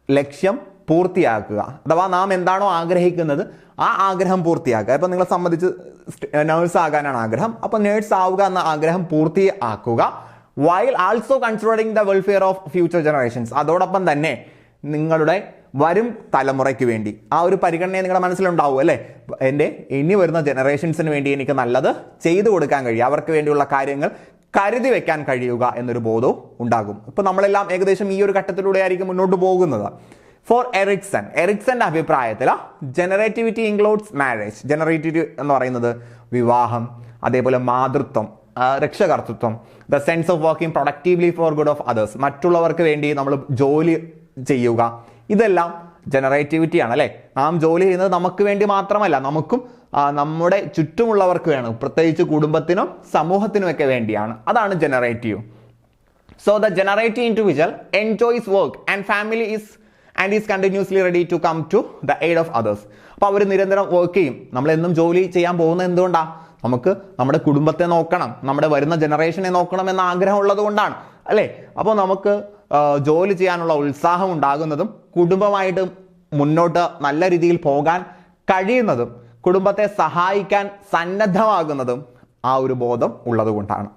ലക്ഷ്യം പൂർത്തിയാക്കുക, അഥവാ നാം എന്താണോ ആഗ്രഹിക്കുന്നത് ആ ആഗ്രഹം പൂർത്തിയാക്കുക. ഇപ്പം നിങ്ങളെ സംബന്ധിച്ച് നേഴ്സ് ആകാനാണ് ആഗ്രഹം, അപ്പോൾ നേഴ്സ് ആവുക എന്ന ആഗ്രഹം പൂർത്തിയാക്കുക. While also considering the welfare of future generations. അതോടൊപ്പം തന്നെ നിങ്ങളുടെ വരും തലമുറയ്ക്ക് വേണ്ടി ആ ഒരു പരിഗണന നിങ്ങളുടെ മനസ്സിലുണ്ടാവും അല്ലേ. എൻ്റെ ഇനി വരുന്ന ജനറേഷൻസിന് വേണ്ടി എനിക്ക് നല്ലത് ചെയ്തു കൊടുക്കാൻ കഴിയും, അവർക്ക് വേണ്ടിയുള്ള കാര്യങ്ങൾ കരുതി വെക്കാൻ കഴിയുക എന്നൊരു ബോധവും ഉണ്ടാകും. ഇപ്പൊ നമ്മളെല്ലാം ഏകദേശം ഈ ഒരു ഘട്ടത്തിലൂടെ ആയിരിക്കും മുന്നോട്ട് പോകുന്നത്. ഫോർ എറിക്സന്റെ അഭിപ്രായത്തിൽ ജനറേറ്റിവിറ്റി ഇൻക്ലൂഡ്സ് മാരേജ്. ജനറേറ്റിവിറ്റി എന്ന് പറയുന്നത് വിവാഹം, അതേപോലെ മാതൃത്വം, രക്ഷകർത്തൃത്വം, the sense of working productively for good of others. മറ്റുള്ളവർക്ക് വേണ്ടി നമ്മൾ ജോലി ചെയ്യുക, ഇതെല്ലാം ജനറേറ്റിവിറ്റിയാണ് അല്ലേ. നാം ജോലി ചെയ്യുന്നത് നമുക്ക് വേണ്ടി മാത്രമല്ല, നമുക്കും നമ്മുടെ ചുറ്റുമുള്ളവർക്ക് വേണം, പ്രത്യേകിച്ച് കുടുംബത്തിനും സമൂഹത്തിനുമൊക്കെ വേണ്ടിയാണ്. അതാണ് generative. So the generative individual enjoys work and family is continuously ready to come to the aid of others. അപ്പോൾ അവർ നിരന്തരം വർക്ക് ചെയ്യും. നമ്മളെന്നും ജോലി ചെയ്യാൻ പോകുന്നത് എന്തുകൊണ്ടാണ്? നമുക്ക് നമ്മുടെ കുടുംബത്തെ നോക്കണം, നമ്മുടെ വരുന്ന ജനറേഷനെ നോക്കണം എന്ന ആഗ്രഹം ഉള്ളത് കൊണ്ടാണ് അല്ലേ. അപ്പോൾ നമുക്ക് ജോലി ചെയ്യാനുള്ള ഉത്സാഹം ഉണ്ടാകുന്നതും കുടുംബമായിട്ട് മുന്നോട്ട് നല്ല രീതിയിൽ പോകാൻ കഴിയുന്നതും കുടുംബത്തെ സഹായിക്കാൻ സന്നദ്ധമാകുന്നതും ആ ഒരു ബോധം ഉള്ളത് കൊണ്ടാണ്.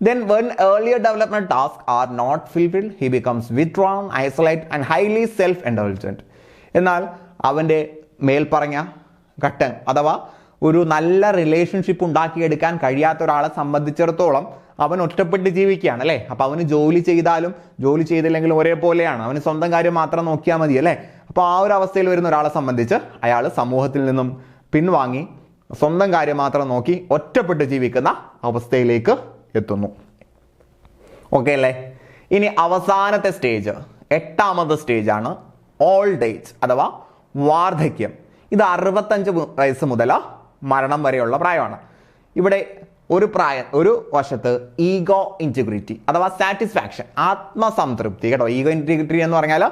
Then when earlier development tasks are not fulfilled, he becomes withdrawn, isolated and highly self-indulgent. എന്നാൽ അവൻ്റെ മേൽപ്പറഞ്ഞ ഘട്ടം അഥവാ ഒരു നല്ല റിലേഷൻഷിപ്പ് ഉണ്ടാക്കിയെടുക്കാൻ കഴിയാത്ത ഒരാളെ സംബന്ധിച്ചിടത്തോളം അവൻ ഒറ്റപ്പെട്ട് ജീവിക്കുകയാണ് അല്ലേ. അപ്പം അവന് ജോലി ചെയ്താലും ജോലി ചെയ്തില്ലെങ്കിലും ഒരേപോലെയാണ്, അവന് സ്വന്തം കാര്യം മാത്രം നോക്കിയാൽ മതി അല്ലേ. അപ്പോൾ ആ ഒരു അവസ്ഥയിൽ വരുന്ന ഒരാളെ സംബന്ധിച്ച് അയാൾ സമൂഹത്തിൽ നിന്നും പിൻവാങ്ങി സ്വന്തം കാര്യം മാത്രം നോക്കി ഒറ്റപ്പെട്ട് ജീവിക്കുന്ന അവസ്ഥയിലേക്ക് എത്തുന്നു. ഓക്കെ അല്ലേ. ഇനി അവസാനത്തെ സ്റ്റേജ്, 8ാമത്തെ സ്റ്റേജാണ് ഓൾഡ് ഏജ് അഥവാ വാർദ്ധക്യം. ഇത് 65 വയസ്സ് മുതൽ മരണം വരെയുള്ള പ്രായമാണ്. ഇവിടെ ഒരു വശത്ത് ഈഗോ ഇൻറ്റിഗ്രിറ്റി അഥവാ സാറ്റിസ്ഫാക്ഷൻ, ആത്മസംതൃപ്തി കേട്ടോ. ഈഗോ ഇൻറ്റിഗ്രിറ്റി എന്ന് പറഞ്ഞാൽ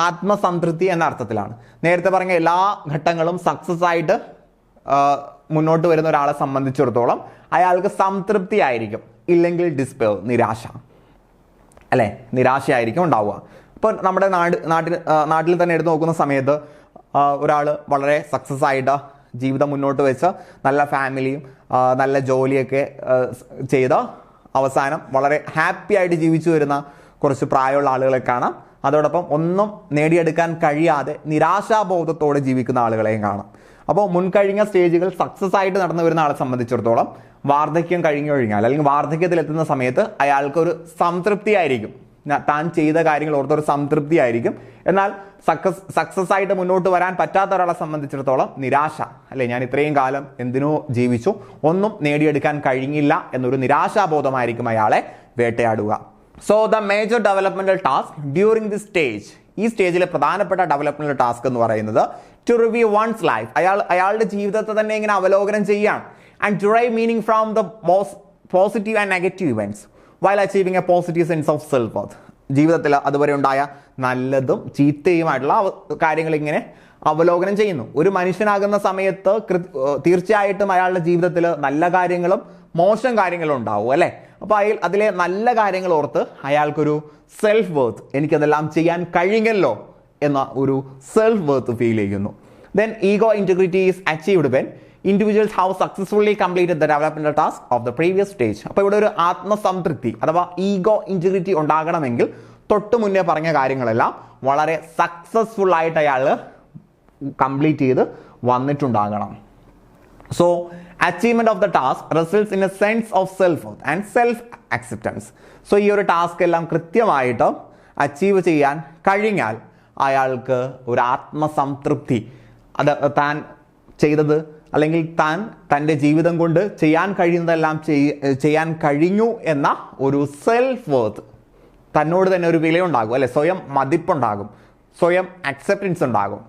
ആത്മസംതൃപ്തി എന്ന അർത്ഥത്തിലാണ്. നേരത്തെ പറഞ്ഞ എല്ലാ ഘട്ടങ്ങളും സക്സസ് ആയിട്ട് മുന്നോട്ട് വരുന്ന ഒരാളെ സംബന്ധിച്ചിടത്തോളം അയാൾക്ക് സംതൃപ്തി ആയിരിക്കും, ഇല്ലെങ്കിൽ ഡിസ്പെയർ, നിരാശ അല്ലേ, നിരാശയായിരിക്കും ഉണ്ടാവുക. ഇപ്പോൾ നമ്മുടെ നാട്ടിൽ തന്നെ എടുത്ത് നോക്കുന്ന സമയത്ത് ഒരാൾ വളരെ സക്സസ് ആയിട്ട് ജീവിതം മുന്നോട്ട് വെച്ച് നല്ല ഫാമിലിയും നല്ല ജോലിയൊക്കെ ചെയ്ത് അവസാനം വളരെ ഹാപ്പി ആയിട്ട് ജീവിച്ചു വരുന്ന കുറച്ച് പ്രായമുള്ള ആളുകളെ കാണാം. അതോടൊപ്പം ഒന്നും നേടിയെടുക്കാൻ കഴിയാതെ നിരാശാബോധത്തോടെ ജീവിക്കുന്ന ആളുകളെയും കാണാം. അപ്പോൾ മുൻകഴിഞ്ഞ സ്റ്റേജുകൾ സക്സസ് ആയിട്ട് നടന്നു വരുന്ന ആളെ സംബന്ധിച്ചിടത്തോളം വാർദ്ധക്യം കഴിഞ്ഞു കഴിഞ്ഞാൽ അല്ലെങ്കിൽ വാർദ്ധക്യത്തിലെത്തുന്ന സമയത്ത് അയാൾക്കൊരു സംതൃപ്തി ആയിരിക്കും, താൻ ചെയ്ത കാര്യങ്ങൾ ഓർത്തൊരു സംതൃപ്തി ആയിരിക്കും. എന്നാൽ സക്സസ് ആയിട്ട് മുന്നോട്ട് വരാൻ പറ്റാത്ത ഒരാളെ സംബന്ധിച്ചിടത്തോളം നിരാശ അല്ലേ, ഞാൻ ഇത്രയും കാലം എന്തിനോ ജീവിച്ചു, ഒന്നും നേടിയെടുക്കാൻ കഴിഞ്ഞില്ല എന്നൊരു നിരാശാബോധമായിരിക്കും അയാളെ വേട്ടയാടുക. So the major developmental task during this stage, ഈ സ്റ്റേജിലെ പ്രധാനപ്പെട്ട ഡെവലപ്മെന്റൽ ടാസ്ക് എന്ന് പറയുന്നത് ടു റിവ്യൂ വൺസ് ലൈഫ്, അയാളുടെ ജീവിതത്തെ തന്നെ ഇങ്ങനെ അവലോകനം ചെയ്യുകയാണ്. And derive meaning from the positive and negative events while achieving A positive sense of self worth. ജീവിതത്തിൽ അതുവരെ ഉണ്ടായ നല്ലതും ചീത്തയുമായിട്ടുള്ള കാര്യങ്ങൾ ഇങ്ങനെ അവലോകനം ചെയ്യുന്നു. ഒരു മനുഷ്യനാകുന്ന സമയത്ത് തീർച്ചയായിട്ടും അയാളുടെ ജീവിതത്തിൽ നല്ല കാര്യങ്ങളും മോശം കാര്യങ്ങളും ഉണ്ടാവും അല്ലേ. അപ്പോൾ അതിലെ നല്ല കാര്യങ്ങൾ ഓർത്ത് അയാൾക്കൊരു സെൽഫ് വർത്ത്, എനിക്കതെല്ലാം ചെയ്യാൻ കഴിയുമല്ലോ എന്ന ഒരു സെൽഫ് വർത്ത് ഫീൽ ചെയ്യുന്നു. Then ego integrity is achieved when individuals how successfully completed the developmental task of the previous stage. അപ്പോൾ ഇവിടെ ഒരു ആത്മസംതൃപ്തി അഥവാ ഈഗോ ഇൻറ്റഗ്രിറ്റി ഉണ്ടാകണമെങ്കിൽ തൊട്ട് മുന്നേ പറഞ്ഞ കാര്യങ്ങളെല്ലാം വളരെ സക്സസ്ഫുൾ ആയിട്ട് അയാൾ കംപ്ലീറ്റ് ചെയ്ത് വന്നിട്ടുണ്ടാകണം. So achievement of the task results in a sense of self worth and self acceptance. So ഈ ഒരു ടാസ്ക് എല്ലാം കൃത്യമായിട്ട് അച്ചീവ് ചെയ്യാൻ കഴിഞ്ഞാൽ അയാൾക്ക് ഒരു ആത്മസംതൃപ്തി, അത് താൻ ചെയ്തത് അല്ലെങ്കിൽ താൻ തൻ്റെ ജീവിതം കൊണ്ട് ചെയ്യാൻ കഴിയുന്നതെല്ലാം ചെയ്യാൻ കഴിഞ്ഞു എന്ന ഒരു സെൽഫ് വർത്ത്, തന്നോട് തന്നെ ഒരു വിലയുണ്ടാകും അല്ലെ, സ്വയം മതിപ്പുണ്ടാകും, സ്വയം അക്സെപ്റ്റൻസ് ഉണ്ടാകും.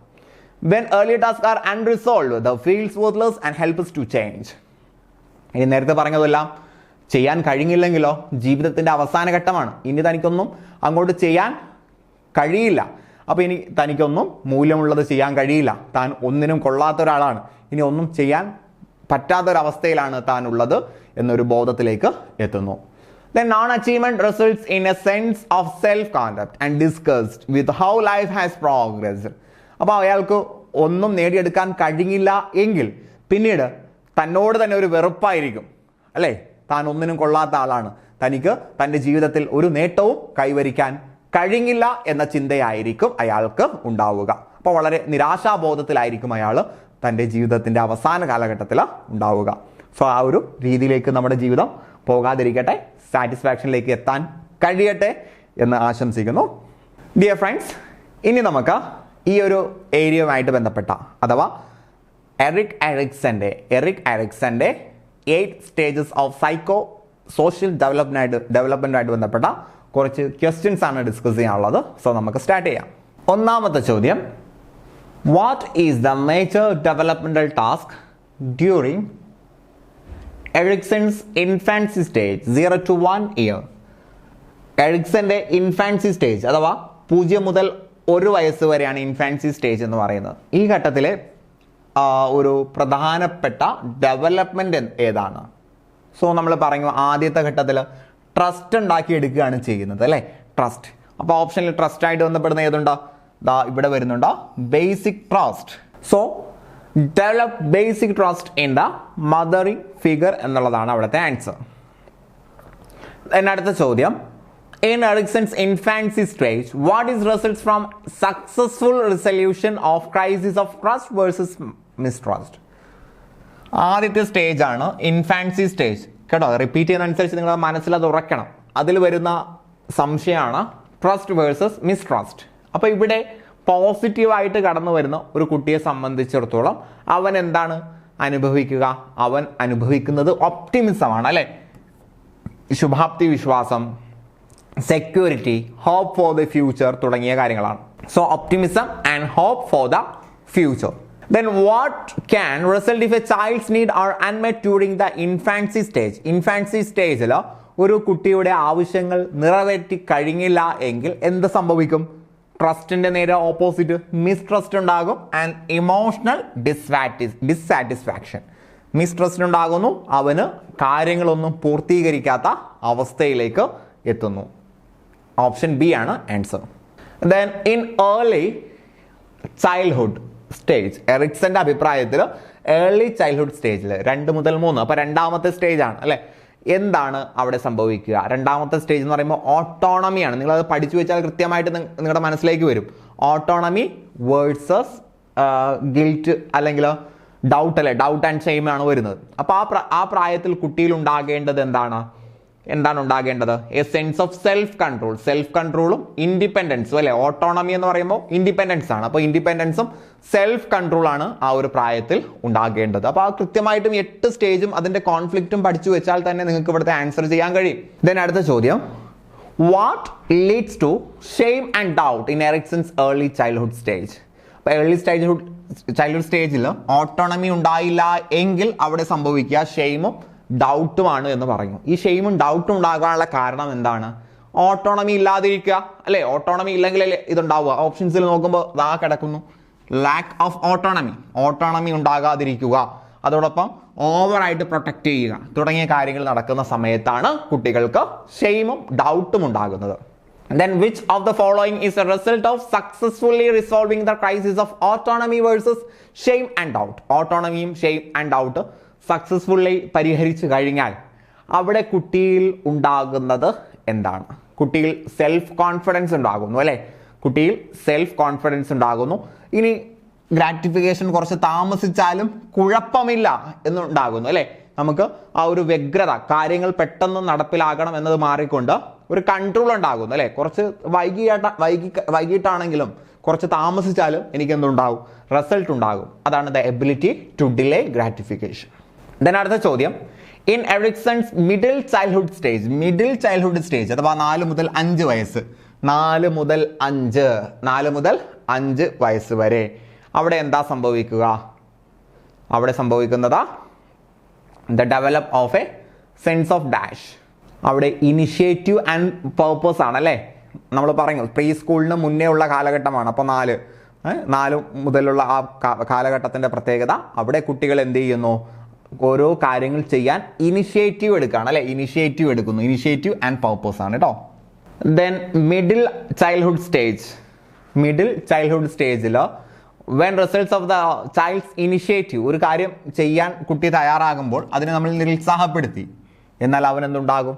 When early tasks are unresolved, the feels worthless and helps to change. ഇനി നേരത്തെ പറഞ്ഞതെല്ലാം ചെയ്യാൻ കഴിഞ്ഞില്ലെങ്കിലോ ജീവിതത്തിൻ്റെ അവസാന ഘട്ടമാണ്, ഇനി തനിക്കൊന്നും അങ്ങോട്ട് ചെയ്യാൻ കഴിയില്ല. അപ്പോൾ ഇനി തനിക്കൊന്നും മൂല്യമുള്ളത് ചെയ്യാൻ കഴിയില്ല, താൻ ഒന്നിനും കൊള്ളാത്ത ഒരാളാണ്, ഇനി ഒന്നും ചെയ്യാൻ പറ്റാത്തൊരവസ്ഥയിലാണ് താൻ ഉള്ളത് എന്നൊരു ബോധത്തിലേക്ക് എത്തുന്നു. Then non-achievement results in a sense of self-concept and disgust with how life has progressed. അപ്പോൾ അയാൾക്ക് ഒന്നും നേടിയെടുക്കാൻ കഴിഞ്ഞില്ല എങ്കിൽ പിന്നീട് തന്നോട് തന്നെ ഒരു വെറുപ്പായിരിക്കും, അല്ലേ? താൻ ഒന്നിനും കൊള്ളാത്ത ആളാണ്, തനിക്ക് തൻ്റെ ജീവിതത്തിൽ ഒരു നേട്ടവും കൈവരിക്കാൻ കഴിഞ്ഞില്ല എന്ന ചിന്തയായിരിക്കും അയാൾക്ക് ഉണ്ടാവുക. അപ്പോൾ വളരെ നിരാശാബോധത്തിലായിരിക്കും അയാൾ തൻ്റെ ജീവിതത്തിൻ്റെ അവസാന കാലഘട്ടത്തിൽ ഉണ്ടാവുക. സോ ആ ഒരു രീതിയിലേക്ക് നമ്മുടെ ജീവിതം പോകാതിരിക്കട്ടെ, സാറ്റിസ്ഫാക്ഷനിലേക്ക് എത്താൻ കഴിയട്ടെ എന്ന് ആശംസിക്കുന്നു. ഡിയർ ഫ്രണ്ട്സ്, ഇനി നമുക്ക് ഈ ഒരു ഏരിയയുമായിട്ട് ബന്ധപ്പെട്ട അഥവാ എറിക് എറിക്സന്റെ 8 സ്റ്റേജസ് ഓഫ് സൈക്കോ സോഷ്യൽ ഡെവലപ്മെന്റുമായിട്ട് ബന്ധപ്പെട്ട കുറച്ച് ക്വസ്റ്റ്യൻസ് ആണ് ഡിസ്കസ് ചെയ്യാനുള്ളത്. സോ നമുക്ക് സ്റ്റാർട്ട് ചെയ്യാം. ഒന്നാമത്തെ ചോദ്യം, what is the major developmental task during Erikson's infancy stage 0 to 1 year? എറിക്സന്റെ ഇൻഫാൻസി സ്റ്റേജ് അഥവാ 0 മുതൽ 1 വയസ്സ് വരെയാണ് ഇൻഫാൻസി സ്റ്റേജ് എന്ന് പറയുന്നത്. ഈ ഘട്ടത്തിലെ ഒരു പ്രധാനപ്പെട്ട ഡെവലപ്മെന്റ് ഏതാണ്? സോ നമ്മൾ പറഞ്ഞു ആദ്യത്തെ ഘട്ടത്തിൽ ട്രസ്റ്റ് ഉണ്ടാക്കിയെടുക്കുകയാണ് ചെയ്യുന്നത്, അല്ലേ? ട്രസ്റ്റ്. അപ്പോൾ ഓപ്ഷനിൽ ട്രസ്റ്റ് ആയിട്ട് ബന്ധപ്പെടുന്ന ഏതുണ്ടോ? ഇവിടെ വരുന്നുണ്ടോ? Basic trust. So develop basic trust in the mothering figure എന്നുള്ളതാണ് അവിടുത്തെ ആൻസർ. അടുത്ത ചോദ്യം, in Erikson's infancy stage, what is results from successful resolution of crisis of trust versus mistrust? ആദ്യത്തെ സ്റ്റേജ് ആണ് ഇൻഫാൻസി സ്റ്റേജ് കേട്ടോ. റിപ്പീറ്റ് ചെയ്യുന്നതനുസരിച്ച് നിങ്ങൾ മനസ്സിൽ അത് ഉറക്കണം. അതിൽ വരുന്ന സംശയമാണ് ട്രസ്റ്റ് വേഴ്സസ് മിസ്ട്രസ്റ്റ്. അപ്പോൾ ഇവിടെ പോസിറ്റീവായിട്ട് കടന്നു വരുന്ന ഒരു കുട്ടിയെ സംബന്ധിച്ചിടത്തോളം അവൻ എന്താണ് അനുഭവിക്കുക? അവൻ അനുഭവിക്കുന്നത് ഒപ്റ്റിമിസമാണ്, അല്ലേ? ശുഭാപ്തി വിശ്വാസം, security, hope for the future തുടങ്ങിയ കാര്യങ്ങളാണ്. So optimism and hope for the future. Then what can result if a child's need are unmet during the infancy stage? Infancy സ്റ്റേജിൽ ഒരു കുട്ടിയുടെ ആവശ്യങ്ങൾ നിറവേറ്റി കഴിഞ്ഞില്ല എങ്കിൽ എന്ത് സംഭവിക്കും? ട്രസ്റ്റിന്റെ നേരെ ഓപ്പോസിറ്റ് മിസ്ട്രസ്റ്റ് ഉണ്ടാകും ആൻഡ് ഇമോഷണൽ ഡിസ്സാറ്റിസ്ഫാക്ഷൻ. മിസ്ട്രസ്റ്റ് ഉണ്ടാകുന്നു, അവന് കാര്യങ്ങളൊന്നും പൂർത്തീകരിക്കാത്ത അവസ്ഥയിലേക്ക് എത്തുന്നു. ഓപ്ഷൻ ബി ആണ് answer. Then in early childhood stage, എറിക്സന്റെ അഭിപ്രായത്തിൽ ഏർലി ചൈൽഡ്ഹുഡ് സ്റ്റേജിൽ 2 മുതൽ 3, അപ്പോൾ രണ്ടാമത്തെ സ്റ്റേജ് ആണ്, അല്ലേ? എന്താണ് അവിടെ സംഭവിക്കുക? രണ്ടാമത്തെ സ്റ്റേജ് എന്ന് പറയുമ്പോൾ ഓട്ടോണമിയാണ്. നിങ്ങളത് പഠിച്ചു വെച്ചാൽ കൃത്യമായിട്ട് നിങ്ങളുടെ മനസ്സിലേക്ക് വരും. ഓട്ടോണമി വേഴ്സസ് ഗിൽറ്റ് അല്ലെങ്കിൽ ഡൗട്ട്, അല്ലേ? ഡൗട്ട് ആൻഡ് ഷെയിം ആണ് വരുന്നത്. അപ്പോൾ ആ പ്രായത്തിൽ കുട്ടിയിൽ ഉണ്ടാകേണ്ടത് എന്താണ് ഉണ്ടാകേണ്ടത്? എ സെൻസ് ഓഫ് സെൽഫ് കൺട്രോളും ഇൻഡിപെൻഡൻസും, അല്ലെ? ഓട്ടോണമി എന്ന് പറയുമ്പോൾ ഇൻഡിപെൻഡൻസ് ആണ്. അപ്പോൾ ഇൻഡിപെൻഡൻസും സെൽഫ് കൺട്രോൾ ആണ് ആ ഒരു പ്രായത്തിൽ ഉണ്ടാകേണ്ടത്. അപ്പോൾ ആ കൃത്യമായിട്ടും 8 സ്റ്റേജും അതിന്റെ കോൺഫ്ലിക്റ്റും പഠിച്ചു വെച്ചാൽ തന്നെ നിങ്ങൾക്ക് ഇവിടുത്തെ ആൻസർ ചെയ്യാൻ കഴിയും. ദെൻ അടുത്ത ചോദ്യം, what leads to shame and doubt in Erikson's early childhood stage? അപ്പോൾ ഏർലി ചൈൽഡ്ഹുഡ് സ്റ്റേജിൽ ഓട്ടോണമി ഉണ്ടായില്ല എങ്കിൽ അവിടെ സംഭവിക്കുക ഷെയിമും ഡൗട്ടുമാണ് എന്ന് പറഞ്ഞു. ഈ ഷെയിമും ഡൗട്ടും ഉണ്ടാകാനുള്ള കാരണം എന്താണ്? ഓട്ടോണമി ഇല്ലാതിരിക്കുക, അല്ലെ? ഓട്ടോണമി ഇല്ലെങ്കിൽ ഇതുണ്ടാവുക. ഓപ്ഷൻസിൽ നോക്കുമ്പോൾ ദാ കിടക്കുന്നു, ലാക്ക് ഓഫ് ഓട്ടോണമി ഉണ്ടാകാതിരിക്കുക, അതോടൊപ്പം ഓവറായിട്ട് പ്രൊട്ടക്ട് ചെയ്യുക തുടങ്ങിയ കാര്യങ്ങൾ നടക്കുന്ന സമയത്താണ് കുട്ടികൾക്ക് ഷെയിമും ഡൗട്ടും ഉണ്ടാകുന്നത്. Then which of the following is a result of successfully resolving the crisis of autonomy versus shame and doubt? ഓട്ടോണമിയും ഷെയിം ആൻഡ് ഡൗട്ട് സക്സസ്ഫുള്ളി പരിഹരിച്ചു കഴിഞ്ഞാൽ അവിടെ കുട്ടിയിൽ ഉണ്ടാകുന്നത് എന്താണ്? കുട്ടിയിൽ സെൽഫ് കോൺഫിഡൻസ് ഉണ്ടാകുന്നു, അല്ലേ? കുട്ടിയിൽ സെൽഫ് കോൺഫിഡൻസ് ഉണ്ടാകുന്നു. ഇനി ഗ്രാറ്റിഫിക്കേഷൻ കുറച്ച് താമസിച്ചാലും കുഴപ്പമില്ല എന്നുണ്ടാകുന്നു, അല്ലേ? നമുക്ക് ആ ഒരു വ്യഗ്രത, കാര്യങ്ങൾ പെട്ടെന്ന് നടപ്പിലാകണം എന്നത് മാറിക്കൊണ്ട് ഒരു കൺട്രോൾ ഉണ്ടാകുന്നു, അല്ലേ? കുറച്ച് വൈകിട്ടാണെങ്കിലും കുറച്ച് താമസിച്ചാലും എനിക്ക് എന്തുണ്ടാവും? റിസൾട്ട് ഉണ്ടാകും. അതാണ് the ability to delay gratification. Then അടുത്ത ചോദ്യം, in Erikson's middle childhood stage അഥവാ 4 മുതൽ 5 വയസ്സ്, 4 മുതൽ 5 വയസ്സ് വരെ അവിടെ എന്താ സംഭവിക്കുക? അവിടെ സംഭവിക്കുന്നത് the develop of A sense of dash. അവിടെ ഇനിഷ്യേറ്റീവ് ആൻഡ് പേർപ്പസ് ആണ്, അല്ലേ? നമ്മൾ പറഞ്ഞു പ്രീ സ്കൂളിന് മുന്നേ ഉള്ള കാലഘട്ടമാണ്. അപ്പോൾ 4 മുതലുള്ള ആ കാലഘട്ടത്തിൻ്റെ പ്രത്യേകത അവിടെ കുട്ടികൾ എന്ത് ചെയ്യുന്നു? ഓരോ കാര്യങ്ങൾ ചെയ്യാൻ ഇനിഷ്യേറ്റീവ് എടുക്കുകയാണ് അല്ലെ, ഇനിഷ്യേറ്റീവ് എടുക്കുന്നു. ഇനിഷ്യേറ്റീവ് ആൻഡ് പർപ്പസ് ആണ് കേട്ടോ. ദെൻ മിഡിൽ ചൈൽഡ്ഹുഡ് സ്റ്റേജിൽ when results of the child's initiative, ഒരു കാര്യം ചെയ്യാൻ കുട്ടി തയ്യാറാകുമ്പോൾ അതിനെ നമ്മൾ നിരുത്സാഹപ്പെടുത്തി, എന്നാൽ അവൻ എന്തുണ്ടാകും,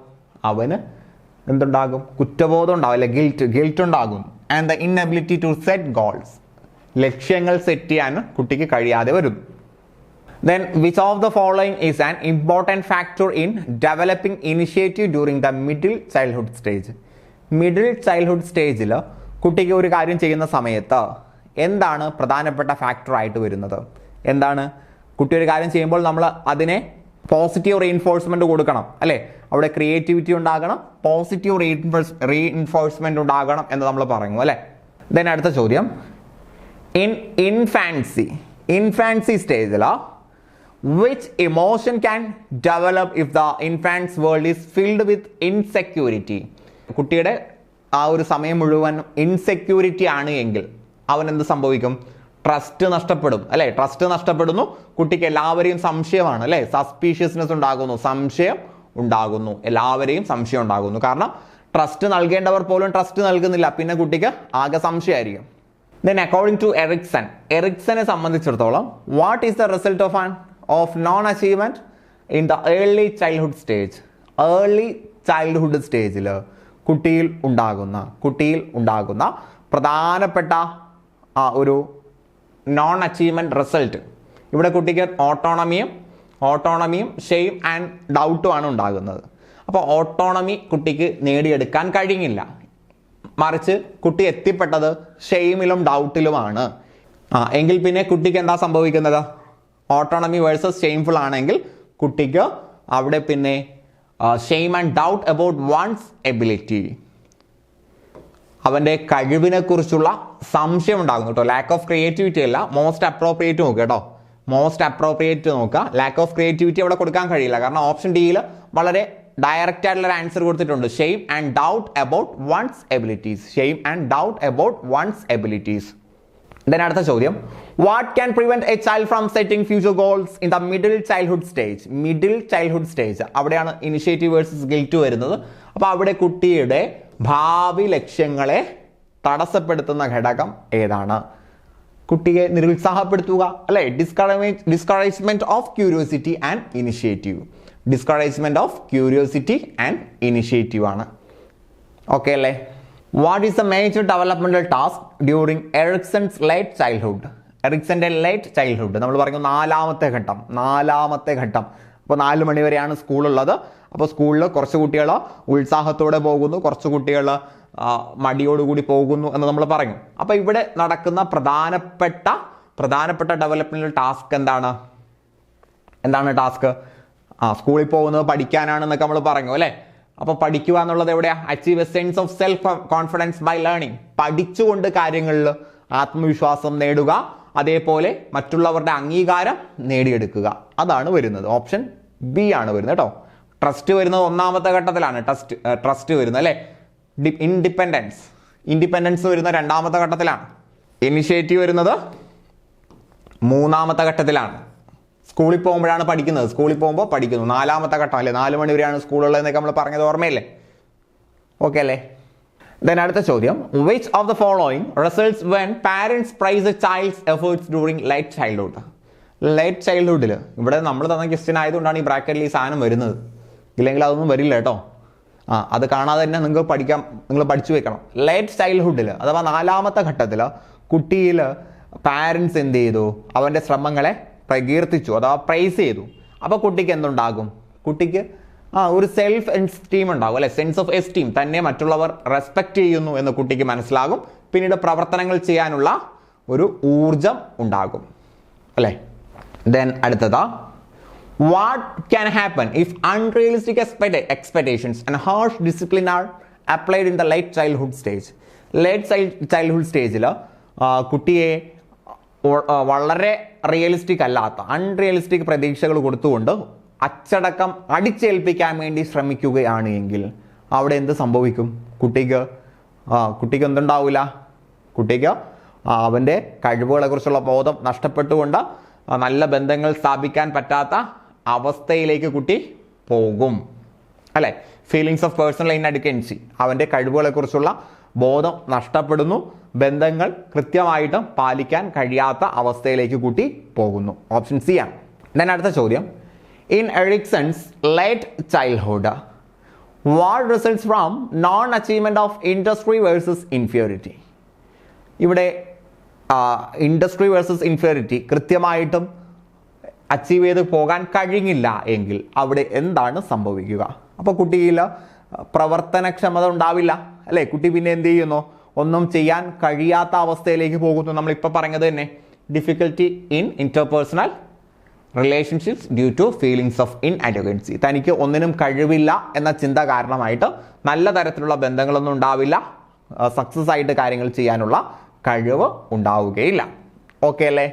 കുറ്റബോധം ഉണ്ടാവും അല്ലെ, ഗിൽറ്റ് ഉണ്ടാകും. And the inability to set goals, ലക്ഷ്യങ്ങൾ സെറ്റ് ചെയ്യാൻ കുട്ടിക്ക് കഴിയാതെ വരും. Then which of the following is an important factor in developing initiative during the middle childhood stage? Middle childhood സ്റ്റേജിൽ കുട്ടിക്ക് ഒരു കാര്യം ചെയ്യുന്ന സമയത്ത് എന്താണ് പ്രധാനപ്പെട്ട ഫാക്ടറായിട്ട് വരുന്നത്? എന്താണ്? കുട്ടി ഒരു കാര്യം ചെയ്യുമ്പോൾ നമ്മൾ അതിനെ പോസിറ്റീവ് റീഇൻഫോഴ്സ്മെന്റ് കൊടുക്കണം അല്ലേ, അവിടെ ക്രിയേറ്റിവിറ്റി ഉണ്ടാകണം, പോസിറ്റീവ് റീഇൻഫോഴ്സ്മെന്റ് ഉണ്ടാകണം എന്ന് നമ്മൾ പറഞ്ഞു അല്ലേ. ദെൻ അടുത്ത ചോദ്യം, ഇൻ ഇൻഫാൻസി സ്റ്റേജിൽ which emotion can develop if the infant's world is filled with insecurity? കുട്ടിയുടെ ആ ഒരു സമയം മുഴുവൻ ഇൻസെക്യൂരിറ്റി ആണ് എങ്കിൽ അവൻ എന്ത് സംഭവിക്കും? ട്രസ്റ്റ് നഷ്ടപ്പെടും അല്ലെ, ട്രസ്റ്റ് നഷ്ടപ്പെടുന്നു, കുട്ടിക്ക് എല്ലാവരെയും സംശയമാണ് അല്ലെ, സസ്പീഷ്യസ്നെസ് ഉണ്ടാകുന്നു, സംശയം ഉണ്ടാകുന്നു, എല്ലാവരെയും സംശയം ഉണ്ടാകുന്നു. കാരണം ട്രസ്റ്റ് നൽകേണ്ടവർ പോലും ട്രസ്റ്റ് നൽകുന്നില്ല, പിന്നെ കുട്ടിക്ക് ആകെ സംശയമായിരിക്കും. Then according to എറിക്സനെ സംബന്ധിച്ചിടത്തോളം what is the result of non-achievement in the early childhood stage? early childhood സ്റ്റേജിൽ കുട്ടിയിൽ ഉണ്ടാകുന്ന പ്രധാനപ്പെട്ട ഒരു നോൺ അച്ചീവ്മെന്റ് റിസൾട്ട്, ഇവിടെ കുട്ടിക്ക് ഓട്ടോണമിയും ഷെയിം ആൻഡ് ഡൗട്ടും ആണ് ഉണ്ടാകുന്നത്. അപ്പോൾ ഓട്ടോണമി കുട്ടിക്ക് നേടിയെടുക്കാൻ കഴിഞ്ഞില്ല, മറിച്ച് കുട്ടി എത്തിപ്പെട്ടത് ഷെയിമിലും ഡൗട്ടിലുമാണ്. എങ്കിൽ പിന്നെ കുട്ടിക്ക് എന്താ സംഭവിക്കുന്നത്? ഓട്ടോണമി വേഴ്സസ് ഷെയിംഫുൾ ആണെങ്കിൽ കുട്ടിക്ക് അവിടെ പിന്നെ shame and doubt about one's ability, അവൻ്റെ കഴിവിനെ കുറിച്ചുള്ള സംശയം ഉണ്ടാകും കേട്ടോ. ലാക്ക് ഓഫ് ക്രിയേറ്റിവിറ്റി അല്ല, മോസ്റ്റ് അപ്രോപ്രിയേറ്റ് നോക്കുക കേട്ടോ, ലാക്ക് ഓഫ് ക്രിയേറ്റിവിറ്റി അവിടെ കൊടുക്കാൻ കഴിയില്ല, കാരണം ഓപ്ഷൻ ഡിയിൽ വളരെ ഡയറക്റ്റ് ആയിട്ടുള്ള ഒരു ആൻസർ കൊടുത്തിട്ടുണ്ട്, shame and doubt about one's abilities. Then അടുത്ത ചോദ്യം, what can prevent a child from setting future goals in the middle childhood stage? അവിടെയാണ് ഇനിഷ്യേറ്റീവ് വേഴ്സസ് ഗിൽറ്റ് വരുന്നത്. അപ്പോൾ അവിടെ കുട്ടിയുടെ ഭാവി ലക്ഷ്യങ്ങളെ തടസ്സപ്പെടുത്തുന്ന ഘടകം ഏതാണ്? കുട്ടിയെ നിരുത്സാഹപ്പെടുത്തുക അല്ലെ, discouragement of curiosity and initiative ആണ്. ഓക്കെ അല്ലേ? What is the major developmental task during Erickson's late childhood? എറിക്സന്റെ ലേറ്റ് ചൈൽഡ്ഹുഡ് നമ്മൾ പറഞ്ഞു നാലാമത്തെ ഘട്ടം. അപ്പോൾ 4 മണി വരെയാണ് സ്കൂളുള്ളത്. അപ്പോൾ സ്കൂളിൽ കുറച്ച് കുട്ടികൾ ഉത്സാഹത്തോടെ പോകുന്നു, കുറച്ച് കുട്ടികൾ മടിയോടുകൂടി പോകുന്നു എന്ന് നമ്മൾ പറഞ്ഞു. അപ്പോൾ ഇവിടെ നടക്കുന്ന പ്രധാനപ്പെട്ട ഡെവലപ്മെന്റൽ ടാസ്ക് എന്താണ് ടാസ്ക്? സ്കൂളിൽ പോകുന്നത് പഠിക്കാനാണെന്നൊക്കെ നമ്മൾ പറഞ്ഞു അല്ലേ. അപ്പോൾ പഠിക്കുക എന്നുള്ളത് എവിടെയാ? Achieve a sense of self confidence by learning. പഠിച്ചുകൊണ്ട് കാര്യങ്ങളിൽ ആത്മവിശ്വാസം നേടുക, അതേപോലെ മറ്റുള്ളവരുടെ അംഗീകാരം നേടിയെടുക്കുക. അതാണ് വരുന്നത്. ഓപ്ഷൻ ബി ആണ് വരുന്നത് കേട്ടോ. ട്രസ്റ്റ് വരുന്നത് 1ാമത്തെ ഘട്ടത്തിലാണ്, ട്രസ്റ്റ് വരുന്നത് അല്ലേ. ഇൻഡിപെൻഡൻസ് വരുന്ന 2ാമത്തെ ഘട്ടത്തിലാണ്. ഇനിഷ്യേറ്റീവ് വരുന്നത് 3ാമത്തെ ഘട്ടത്തിലാണ്. സ്കൂളിൽ പോകുമ്പോഴാണ് പഠിക്കുന്നത്, 4ാമത്തെ ഘട്ടം അല്ലേ. 4 മണി വരെയാണ് സ്കൂളുള്ളതെന്നൊക്കെ നമ്മൾ പറഞ്ഞത് ഓർമ്മയില്ലേ? ഓക്കെ അല്ലേ? ദെൻ അടുത്ത ചോദ്യം, which of the following results when parents praise a child's efforts during late ചൈൽഡ്ഹുഡിൽ ഇവിടെ നമ്മൾ തന്ന ക്വസ്റ്റ്യൻ ആയതുകൊണ്ടാണ് ഈ ബ്രാക്കറ്റിൽ ഈ സാധനം വരുന്നത്, ഇല്ലെങ്കിൽ അതൊന്നും വരില്ല കേട്ടോ. അത് കാണാതെ തന്നെ നിങ്ങൾ പഠിച്ചു വെക്കണം. ലേറ്റ് ചൈൽഡ്ഹുഡിൽ അഥവാ 4ാമത്തെ ഘട്ടത്തിൽ കുട്ടിയിൽ പാരന്റ്സ് എന്ത് ചെയ്തു? അവൻ്റെ ശ്രമങ്ങളെ പ്രകീർത്തിച്ചു അഥവാ പ്രൈസ് ചെയ്തു. അപ്പോൾ കുട്ടിക്ക് എന്തുണ്ടാകും? കുട്ടിക്ക് ഒരു സെൽഫ് എസ്റ്റീം ഉണ്ടാകും അല്ലെ, സെൻസ് ഓഫ് എസ്റ്റീം, തന്നെ മറ്റുള്ളവർ റെസ്പെക്ട് ചെയ്യുന്നു എന്ന് കുട്ടിക്ക് മനസ്സിലാകും. പിന്നീട് പ്രവർത്തനങ്ങൾ ചെയ്യാനുള്ള ഒരു ഊർജം ഉണ്ടാകും അല്ലേ. ദെൻ അടുത്തതാ, what can happen if unrealistic expectations and harsh discipline are applied in the late childhood സ്റ്റേജിൽ കുട്ടിയെ വളരെ റിയലിസ്റ്റിക് അല്ലാത്ത അൺറിയലിസ്റ്റിക് പ്രതീക്ഷകൾ കൊടുത്തുകൊണ്ട് അച്ചടക്കം അടിച്ചേൽപ്പിക്കാൻ വേണ്ടി ശ്രമിക്കുകയാണ് എങ്കിൽ അവിടെ എന്ത് സംഭവിക്കും? കുട്ടിക്ക് എന്തുണ്ടാവില്ല? കുട്ടിക്ക് അവൻ്റെ കഴിവുകളെ കുറിച്ചുള്ള ബോധം നഷ്ടപ്പെട്ടുകൊണ്ട് നല്ല ബന്ധങ്ങൾ സ്ഥാപിക്കാൻ പറ്റാത്ത അവസ്ഥയിലേക്ക് കുട്ടി പോകും അല്ലെ. ഫീലിങ്സ് ഓഫ് പേഴ്സണൽ ഇൻഅഡിക്വൻസി, അവൻ്റെ കഴിവുകളെ കുറിച്ചുള്ള ബോധം നഷ്ടപ്പെടുന്നു, ബന്ധങ്ങൾ കൃത്യമായിട്ട് പാലിക്കാൻ കഴിയാത്ത അവസ്ഥയിലേക്ക് കുട്ടി പോകുന്നു. ഓപ്ഷൻ സി ആണ്. ദെൻ അടുത്ത ചോദ്യം, in Erikson's late childhood what results from non achievement of industry versus inferiority. ഇവിടെ ഇൻഡസ്ട്രി വേഴ്സസ് ഇൻഫീരിയോറിറ്റി കൃത്യമായിട്ടും അച്ചീവ് ചെയ്ത് പോകാൻ കഴിഞ്ഞില്ല എങ്കിൽ അവിടെ എന്താണ് സംഭവിക്കുക? അപ്പോൾ കുട്ടിയിൽ പ്രവർത്തനക്ഷമത ഉണ്ടാവില്ല അല്ലേ. കുട്ടി പിന്നെ എന്ത് ചെയ്യുന്നു? ഒന്നും ചെയ്യാൻ കഴിയാത്ത അവസ്ഥയിലേക്ക് പോകുന്നു. നമ്മളിപ്പോൾ പറഞ്ഞത് തന്നെ, difficulty in interpersonal relationships due to feelings of inadequacy. തനിക്ക് ഒന്നിനും കഴിവില്ല എന്ന ചിന്ത കാരണമായിട്ട് നല്ല തരത്തിലുള്ള ബന്ധങ്ങളൊന്നും ഉണ്ടാവില്ല, സക്സസ് ആയിട്ട് കാര്യങ്ങൾ ചെയ്യാനുള്ള കഴിവ് ഉണ്ടാവുകയില്ല. ഓക്കെ അല്ലേ?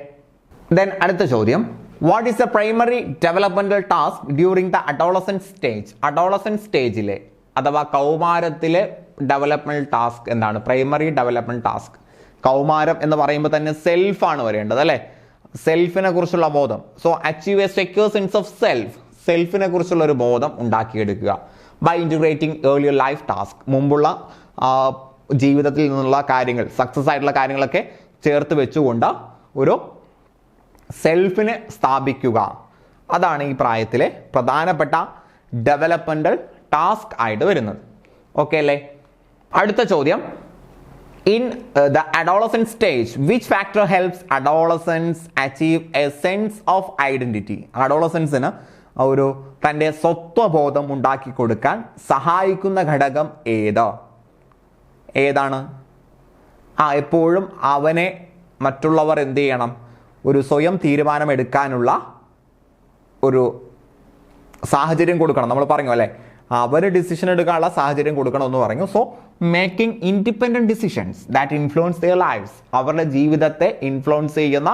ദെൻ അടുത്ത ചോദ്യം, what is the primary developmental task during the adolescent stage. Adolescent സ്റ്റേജിലെ അഥവാ കൗമാരത്തിലെ ഡെവലപ്മെന്റൽ ടാസ്ക് എന്താണ്? Primary development task. കൗമാരം എന്ന് പറയുമ്പോൾ തന്നെ സെൽഫാണ് വരേണ്ടത് അല്ലേ. സെൽഫിനെ കുറിച്ചുള്ള ബോധം. So achieve a secure sense of self. സെൽഫിനെ കുറിച്ചുള്ള ഒരു ബോധം ഉണ്ടാക്കിയെടുക്കുക by integrating earlier life task. മുമ്പുള്ള ജീവിതത്തിൽ നിന്നുള്ള കാര്യങ്ങൾ, സക്സസ് ആയിട്ടുള്ള കാര്യങ്ങളൊക്കെ ചേർത്ത് വെച്ചുകൊണ്ട് ഒരു സെൽഫിനെ സ്ഥാപിക്കുക. അതാണ് ഈ പ്രായത്തിലെ പ്രധാനപ്പെട്ട ഡെവലപ്മെന്റൽ ടാസ്ക് ആയിട്ട് വരുന്നത്. ഓക്കെ അല്ലേ? അടുത്ത ചോദ്യം, in the adolescent stage which factor helps adolescents achieve a sense of identity. adolescents-ന് ഒരു തൻ്റെ സ്വത്വബോധം ഉണ്ടാക്കി കൊടുക്കാൻ സഹായിക്കുന്ന ഘടകം ഏതാണ്? എപ്പോഴും അവനെ മറ്റുള്ളവർ എന്ത് ചെയ്യണം? ഒരു സ്വയം തീരുമാനമെടുക്കാനുള്ള ഒരു സാഹചര്യം കൊടുക്കണം. നമ്മൾ പറഞ്ഞു അല്ലേ, അവർ ഡിസിഷൻ എടുക്കാനുള്ള സാഹചര്യം കൊടുക്കണം എന്ന് പറഞ്ഞു. So making independent decisions that influence their lives. അവരുടെ ജീവിതത്തെ ഇൻഫ്ലുവൻസ് ചെയ്യുന്ന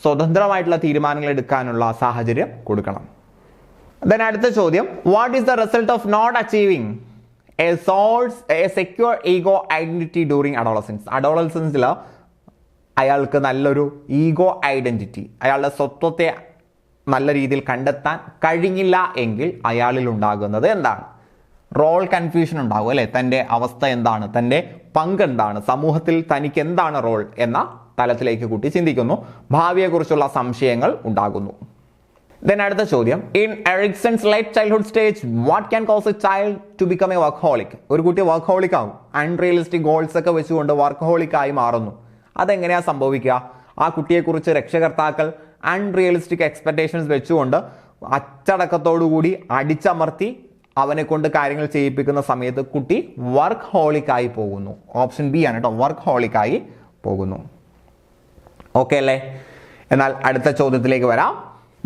സ്വതന്ത്രമായിട്ടുള്ള തീരുമാനങ്ങൾ എടുക്കാനുള്ള സാഹചര്യം കൊടുക്കണം. ദെൻ അടുത്ത ചോദ്യം, what is the result of not achieving a secure ego identity during adolescence. അഡോളസൻസിൽ അയാൾക്ക് നല്ലൊരു ഈഗോ ഐഡന്റിറ്റി, അയാളുടെ സ്വത്വത്തെ നല്ല രീതിയിൽ കണ്ടെത്താൻ കഴിഞ്ഞില്ല എങ്കിൽ അയാളിൽ ഉണ്ടാകുന്നത് എന്താണ്? റോൾ കൺഫ്യൂഷൻ ഉണ്ടാകും അല്ലെ. തൻ്റെ അവസ്ഥ എന്താണ്, തൻ്റെ പങ്ക് എന്താണ്, സമൂഹത്തിൽ തനിക്ക് എന്താണ് റോൾ എന്ന തലത്തിലേക്ക് കുട്ടി ചിന്തിക്കുന്നു. ഭാവിയെക്കുറിച്ചുള്ള സംശയങ്ങൾ ഉണ്ടാകുന്നു. ദെൻ അടുത്ത ചോദ്യം, in Erikson's late childhood stage what can cause a child to become a workaholic. ഒരു കുട്ടി വർക്ക്ഹോളിക് ആകും, അൺറിയലിസ്റ്റിക് ഗോൾസ് ഒക്കെ വെച്ചുകൊണ്ട് വർക്ക്ഹോളിക് ആയി മാറുന്നു. അതെങ്ങനെയാ സംഭവിക്കുക? ആ കുട്ടിയെക്കുറിച്ച് രക്ഷകർത്താക്കൾ അൺറിയലിസ്റ്റിക് എക്സ്പെക്ടേഷൻസ് വെച്ചുകൊണ്ട് അച്ചടക്കത്തോടുകൂടി അടിച്ചമർത്തി അവനെ കൊണ്ട് കാര്യങ്ങൾ ചെയ്യിപ്പിക്കുന്ന സമയത്ത് കുട്ടി വർക്ക് ഹോളിക് ആയി പോകുന്നു. ഓപ്ഷൻ ബി ആണ് കേട്ടോ, വർക്ക് ഹോളിക് ആയി പോകുന്നു. ഓക്കെ അല്ലേ? എന്നാൽ അടുത്ത ചോദ്യത്തിലേക്ക് വരാം.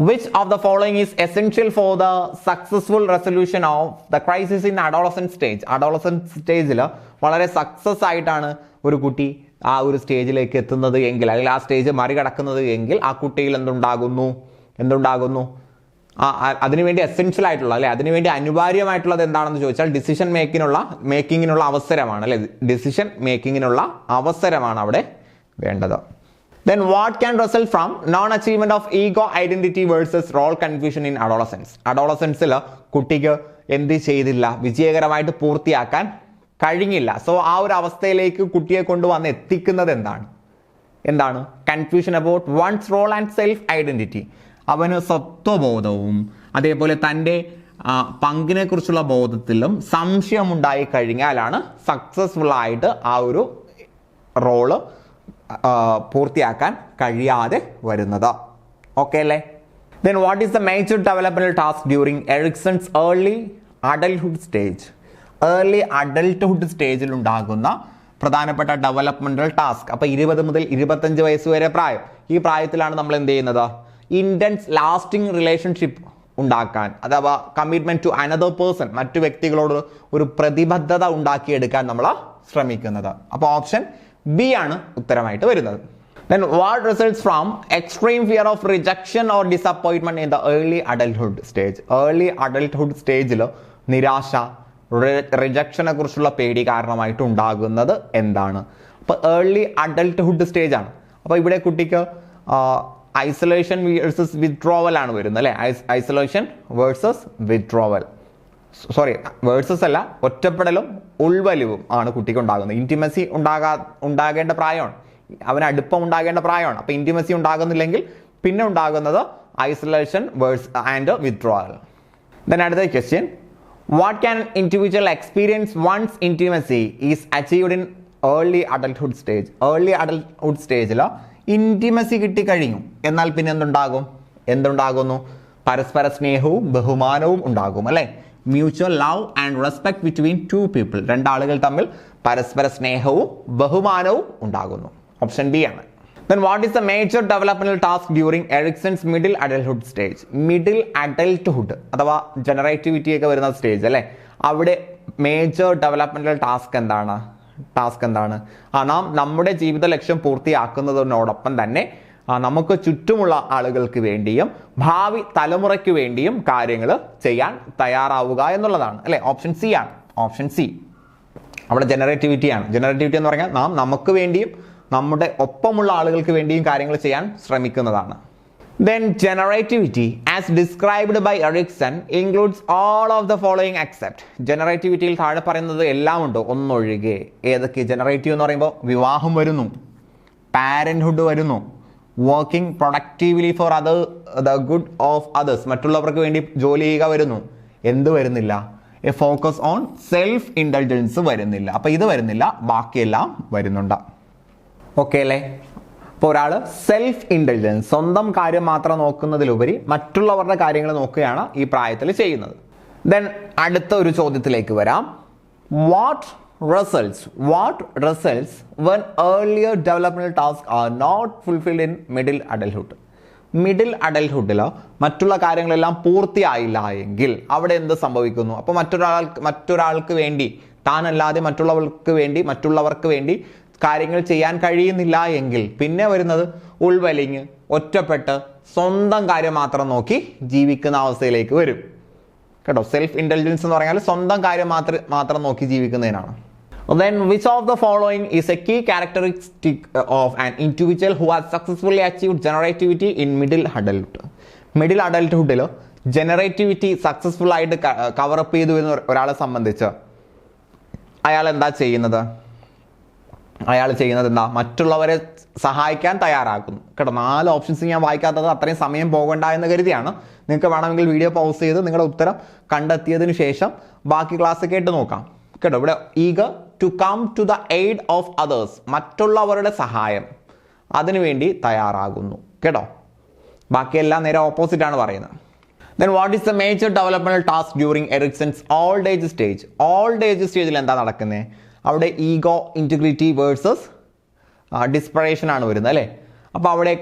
Which of the following is essential for the successful resolution of the crisis in adolescent stage. Adolescent സ്റ്റേജിൽ വളരെ സക്സസ് ആയിട്ടാണ് ഒരു കുട്ടി ആ ഒരു സ്റ്റേജിലേക്ക് എത്തുന്നത് എങ്കിൽ, അല്ലെങ്കിൽ ആ സ്റ്റേജ് മറികടക്കുന്നത് എങ്കിൽ ആ കുട്ടിയിൽ എന്തുണ്ടാകുന്നു? അതിനുവേണ്ടി എസെൻഷ്യൽ ആയിട്ടുള്ള അല്ലെ, അതിനുവേണ്ടി അനിവാര്യമായിട്ടുള്ളത് എന്താണെന്ന് ചോദിച്ചാൽ ഡിസിഷൻ മേക്കിങ്ങിനുള്ള അവസരമാണ് അല്ലെ. ഡിസിഷൻ മേക്കിങ്ങിനുള്ള അവസരമാണ് അവിടെ വേണ്ടത്. Then what can result from non-achievement of ego identity versus role confusion in adolescence? Adolescence-ൽ കുട്ടിക്ക് എന്ത് ചെയ്തില്ല, വിജയകരമായിട്ട് പൂർത്തിയാക്കാൻ കഴിഞ്ഞില്ല. സോ ആ ഒരു അവസ്ഥയിലേക്ക് കുട്ടിയെ കൊണ്ടുവന്ന് എത്തിക്കുന്നത് എന്താണ്? Confusion about one's role and self identity. അവന് സ്വത്വബോധവും അതേപോലെ തൻ്റെ പങ്കിനെ കുറിച്ചുള്ള ബോധത്തിലും സംശയമുണ്ടായി കഴിഞ്ഞാലാണ് സക്സസ്ഫുൾ ആയിട്ട് ആ ഒരു റോള് പൂർത്തിയാക്കാൻ കഴിയാതെ വരുന്നത്. ഓക്കെ അല്ലേ? Then what is the major developmental task during Erikson's early adulthood stage. Early adulthood സ്റ്റേജിൽ ഉണ്ടാകുന്ന പ്രധാനപ്പെട്ട ഡെവലപ്മെന്റൽ ടാസ്ക്. അപ്പോൾ 20 മുതൽ 25 വയസ്സ് വരെ പ്രായം. ഈ പ്രായത്തിലാണ് നമ്മൾ എന്ത് ചെയ്യുന്നത്? ഇൻറ്റൻസ് ലാസ്റ്റിംഗ് റിലേഷൻഷിപ്പ് ഉണ്ടാക്കാൻ, അഥവാ കമ്മിറ്റ്മെന്റ് ടു അനദർ പേഴ്സൺ, മറ്റു വ്യക്തികളോട് ഒരു പ്രതിബദ്ധത ഉണ്ടാക്കിയെടുക്കാൻ നമ്മൾ ശ്രമിക്കുന്നത്. അപ്പോൾ ഓപ്ഷൻ ബി ആണ് ഉത്തരമായിട്ട് വരുന്നത്. Then what results from extreme fear of rejection or disappointment in the early adulthood stage? Early adulthood സ്റ്റേജിൽ നിരാശ, റിജക്ഷനെ കുറിച്ചുള്ള പേടി കാരണമായിട്ട് ഉണ്ടാകുന്നത് എന്താണ്? അപ്പോൾ ഏർലി അഡൽട്ട്ഹുഡ് സ്റ്റേജ് ആണ്. അപ്പോൾ ഇവിടെ കുട്ടിക്ക് ഐസൊലേഷൻ വേഴ്സസ് വിത്ഡ്രോവൽ ആണ് വരുന്നത് അല്ലേ. Isolation versus withdrawal, sorry versus അല്ല, ഒറ്റപ്പെടലും ഉൾവലിവും ആണ് കുട്ടിക്ക് ഉണ്ടാകുന്നത്. ഇന്റിമസി ഉണ്ടാകേണ്ട പ്രായമാണ്, അവന് അടുപ്പം ഉണ്ടാകേണ്ട പ്രായമാണ്. അപ്പോൾ ഇന്റിമസി ഉണ്ടാകുന്നില്ലെങ്കിൽ പിന്നെ ഉണ്ടാകുന്നത് ഐസൊലേഷൻ ആൻഡ് വിത്ഡ്രോവൽ. ദെൻ അടുത്ത question, what can individual experience once intimacy is achieved in early adulthood stage. Early adulthood സ്റ്റേജിൽ ഇന്റിമസി കിട്ടിക്കഴിഞ്ഞു, എന്നാൽ പിന്നെ എന്തുണ്ടാകുന്നു? പരസ്പര സ്നേഹവും ബഹുമാനവും ഉണ്ടാകും അല്ലേ. Mutual love and respect between two people, രണ്ടാളുകൾ തമ്മിൽ പരസ്പര സ്നേഹവും ബഹുമാനവും ഉണ്ടാകുന്നു. ഓപ്ഷൻ ബി ആണ്. Then what is the major developmental task during Erikson's middle adulthood stage? Middle adulthood അഥവാ ജനറേറ്റിവിറ്റി ഒക്കെ വരുന്ന സ്റ്റേജ് അല്ലേ, അവിടെ മേജർ ഡെവലപ്മെന്റൽ ടാസ്ക് എന്താണ്? നാം നമ്മുടെ ജീവിത ലക്ഷ്യം പൂർത്തിയാക്കുന്നതിനോടൊപ്പം തന്നെ നമുക്ക് ചുറ്റുമുള്ള ആളുകൾക്ക് വേണ്ടിയും ഭാവി തലമുറയ്ക്ക് വേണ്ടിയും കാര്യങ്ങൾ ചെയ്യാൻ തയ്യാറാവുക എന്നുള്ളതാണ് അല്ലേ. ഓപ്ഷൻ സി ആണ്. ഓപ്ഷൻ സി അവിടെ ജനറേറ്റിവിറ്റിയാണ്. ജനറേറ്റിവിറ്റി എന്ന് പറഞ്ഞാൽ നാം നമുക്ക് വേണ്ടിയും നമ്മുടെ ഒപ്പമുള്ള ആളുകൾക്ക് വേണ്ടിയും കാര്യങ്ങൾ ചെയ്യാൻ ശ്രമിക്കുന്നതാണ്. Then generativity as described by Erikson includes all of the following except. ജനറേറ്റിവിറ്റിയിൽ താഴെ പറയുന്നത് എല്ലാം ഉണ്ട് ഒന്നൊഴികെ. ഏതൊക്കെ? ജനറേറ്റീവ് എന്ന് പറയുമ്പോൾ വിവാഹം വരുന്നു, പാരന്റ്ഹുഡ് വരുന്നു, working productively four the good of others, മറ്റുള്ളവർക്ക് വേണ്ടി ജോലി ചെയ്യുക വരുന്നു. എന്ത് വരുന്നില്ല? എ ഫോക്കസ് ഓൺ സെൽഫ് ഇൻഡൾജൻസ് വരുന്നില്ല. അപ്പൊ ഇത് വരുന്നില്ല, ബാക്കിയെല്ലാം വരുന്നുണ്ട്. ഓക്കെ അല്ലേ. അപ്പോൾ ഒരാൾ സെൽഫ് ഇൻ്റലിജൻസ്, സ്വന്തം കാര്യം മാത്രം നോക്കുന്നതിലുപരി മറ്റുള്ളവരുടെ കാര്യങ്ങൾ നോക്കുകയാണ് ഈ പ്രായത്തിൽ ചെയ്യുന്നത്. ദെൻ അടുത്ത ഒരു ചോദ്യത്തിലേക്ക് വരാം. What results when earlier developmental task are not fulfilled in middle adulthood? Middle അഡൽട്ട്ഹുഡിൽ മറ്റുള്ള കാര്യങ്ങളെല്ലാം പൂർത്തിയായില്ല എങ്കിൽ അവിടെ എന്ത് സംഭവിക്കുന്നു? അപ്പോൾ മറ്റൊരാൾക്ക് വേണ്ടി, താനല്ലാതെ മറ്റുള്ളവർക്ക് വേണ്ടി കാര്യങ്ങൾ ചെയ്യാൻ കഴിയുന്നില്ല എങ്കിൽ പിന്നെ വരുന്നത് ഉൾവലിഞ്ഞ് ഒറ്റപ്പെട്ട് സ്വന്തം കാര്യം മാത്രം നോക്കി ജീവിക്കുന്ന അവസ്ഥയിലേക്ക് വരും കേട്ടോ. സെൽഫ് ഇന്റലിജൻസ് എന്ന് പറഞ്ഞാൽ സ്വന്തം കാര്യം മാത്രം നോക്കി ജീവിക്കുന്നതിനാണ്. Then which of the following is a key characteristic of an individual who has successfully achieved generativity in middle adulthood? Middle അഡൽട്ട്ഹുഡിൽ ജനറേറ്റിവിറ്റി സക്സസ്ഫുൾ ആയിട്ട് കവറപ്പ് ചെയ്തു എന്ന് ഒരാളെ സംബന്ധിച്ച് അയാൾ എന്താ ചെയ്യുന്നത്? എന്താ? മറ്റുള്ളവരെ സഹായിക്കാൻ തയ്യാറാക്കുന്നു കേട്ടോ. 4 ഓപ്ഷൻസ് ഞാൻ വായിക്കാത്തത് അത്രയും സമയം പോകണ്ട എന്ന് കരുതിയാണ്. നിങ്ങൾക്ക് വേണമെങ്കിൽ വീഡിയോ പൗസ് ചെയ്ത് നിങ്ങളുടെ ഉത്തരം കണ്ടെത്തിയതിനു ശേഷം ബാക്കി ക്ലാസ് കേട്ട് നോക്കാം കേട്ടോ. ഇവിടെ eager to come to the aid of others, മറ്റുള്ളവരുടെ സഹായം അതിനുവേണ്ടി തയ്യാറാകുന്നു കേട്ടോ. ബാക്കിയെല്ലാം നേരെ ഓപ്പോസിറ്റ് ആണ് പറയുന്നത്. Then what is the major developmental task during Erikson's old age stage? Old age സ്റ്റേജിൽ എന്താ നടക്കുന്നത്? അവിടെ ഈഗോ ഇൻറ്റഗ്രിറ്റി വേഴ്സസ് ഡിസ്പറേഷൻ ആണ് വരുന്നത് അല്ലേ. അപ്പോൾ അവിടെ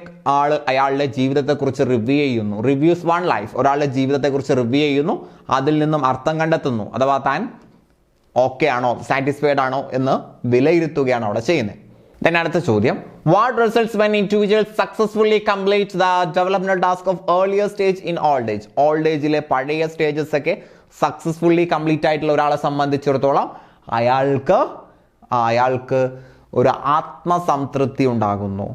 അയാളുടെ ജീവിതത്തെക്കുറിച്ച് റിവ്യൂസ് വൺ ലൈഫ്, ഒരാളുടെ ജീവിതത്തെക്കുറിച്ച് റിവ്യൂ ചെയ്യുന്നു, അതിൽ നിന്നും അർത്ഥം കണ്ടെത്തുന്നു, അഥവാ താൻ ഓക്കെ ആണോ, സാറ്റിസ്ഫൈഡ് ആണോ എന്ന് വിലയിരുത്തുകയാണ് അവിടെ ചെയ്യുന്നത്. Then അടുത്ത ചോദ്യം, what results when individuals successfully complete the developmental task of earlier stage in old age? Old ഏജിലെ പഴയ സ്റ്റേജസ് ഒക്കെ സക്സസ്ഫുള്ളി കംപ്ലീറ്റ് ആയിട്ടുള്ള ഒരാളെ സംബന്ധിച്ചിടത്തോളം അയാൾക്ക് ഒരു ആത്മസംതൃപ്തി ഉണ്ടാകുന്നു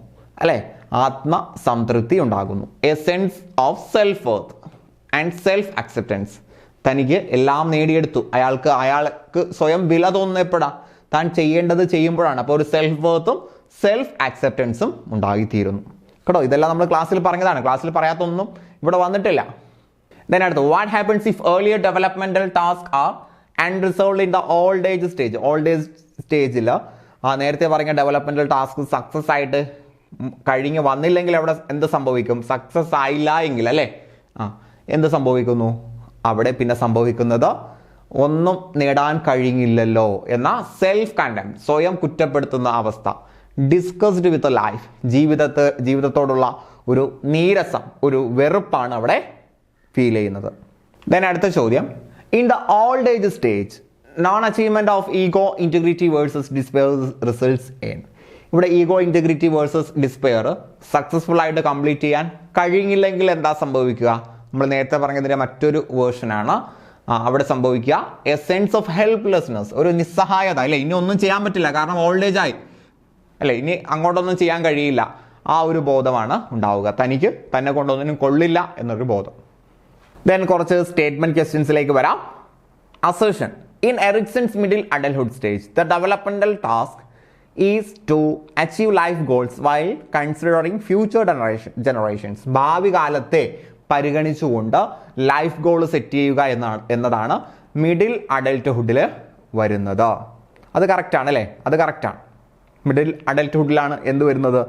അല്ലെ. ആത്മസംതൃപ്തി ഉണ്ടാകുന്നു. A sense of self worth and self acceptance. തനിക്ക് എല്ലാം നേടിയെടുത്തു, അയാൾക്ക് സ്വയം വില തോന്നപ്പെടാം, താൻ ചെയ്യേണ്ടത് ചെയ്യുമ്പോഴാണ്. അപ്പോൾ ഒരു സെൽഫ് വർത്തും സെൽഫ് അക്സെപ്റ്റൻസും ഉണ്ടായിത്തീരുന്നു കേട്ടോ. ഇതെല്ലാം നമ്മൾ ക്ലാസ്സിൽ പറഞ്ഞതാണ്, ക്ലാസ്സിൽ പറയാത്തൊന്നും ഇവിടെ വന്നിട്ടില്ല. Then അടുത്ത്, what happens if earlier developmental task R unresolved in the old age stage? Old age സ്റ്റേജിൽ നേരത്തെ പറഞ്ഞ ഡെവലപ്മെന്റൽ ടാസ്ക് സക്സസ് ആയിട്ട് കഴിഞ്ഞ് വന്നില്ലെങ്കിൽ അവിടെ എന്ത് സംഭവിക്കും? സക്സസ് ആയില്ല എങ്കിൽ അല്ലേ, എന്ത് സംഭവിക്കുന്നു? അവിടെ പിന്നെ സംഭവിക്കുന്നത് ഒന്നും നേടാൻ കഴിഞ്ഞില്ലല്ലോ എന്ന സെൽഫ് കണ്ടം, സ്വയം കുറ്റപ്പെടുത്തുന്ന അവസ്ഥ. ഡിസ്കസ്ഡ് വിത്ത് ലൈഫ്, ജീവിതത്തോടുള്ള ഒരു നീരസം, ഒരു വെറുപ്പാണ് അവിടെ ഫീൽ ചെയ്യുന്നത്. ദെൻ അടുത്ത ചോദ്യം, in the old age stage non achievement of ego integrity versus despair results in? ഇവിടെ ego integrity versus despair successful ആയിട്ട് കംപ്ലീറ്റ് ചെയ്യാൻ കഴിഞ്ഞില്ലെങ്കിൽ എന്താ സംഭവിക്കുക? നമ്മൾ നേരത്തെ പറഞ്ഞതിന്റെ മറ്റൊരു വേർഷനാണ്. അവിടെ സംഭവിക്കുക എ സെൻസ് ഓഫ് ഹെൽപ്ലെസ്നെസ്, ഒരു നിസ്സഹായത അല്ലെ. ഇനി ഒന്നും ചെയ്യാൻ പറ്റില്ല, കാരണം ഓൾഡ് ഏജ് ആയി അല്ലെ, ഇനി അങ്ങോട്ടൊന്നും ചെയ്യാൻ കഴിയില്ല. ആ ഒരു ബോധമാണ് ഉണ്ടാവുക. തനിക്ക് തന്നെ കൊണ്ടൊന്നിനും കൊള്ളില്ല എന്നൊരു ബോധം. ദെൻ കുറച്ച് സ്റ്റേറ്റ്മെന്റ് ക്വസ്റ്റ്യൻസിലേക്ക് വരാം. Assertion. In Erikson's middle adulthood stage the developmental task is to achieve life goals while considering future generations. ഭാവി കാലത്തെ പരിഗണിച്ചുകൊണ്ട് ലൈഫ് ഗോൾ സെറ്റ് ചെയ്യുക എന്നതാണ് മിഡിൽ അഡൽട്ട്ഹുഡിൽ വരുന്നത്. അത് കറക്റ്റാണ് അല്ലേ? അത് കറക്റ്റാണ്. മിഡിൽ അഡൽട്ട്ഹുഡിലാണ് എന്ത് വരുന്നത്?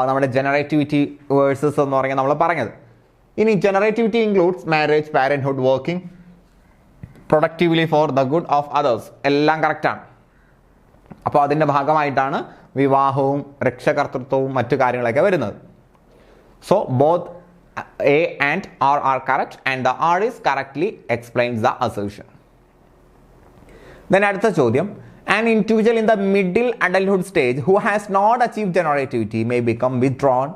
നമ്മുടെ ജനറേറ്റിവിറ്റി വേഴ്സസ് എന്ന് പറഞ്ഞാൽ നമ്മൾ പറഞ്ഞത്. ഇനി generativity includes marriage, parenthood, working productively four the good of others. എല്ലാം കറക്റ്റാണ്. അപ്പോൾ അതിൻ്റെ ഭാഗമായിട്ടാണ് വിവാഹവും രക്ഷകർത്തൃത്വവും മറ്റു കാര്യങ്ങളൊക്കെ വരുന്നത്. So both A and R are correct and the R is correctly explains the assertion. Then അടുത്ത ചോദ്യം. An individual in the middle adulthood stage who has not achieved generativity may become withdrawn,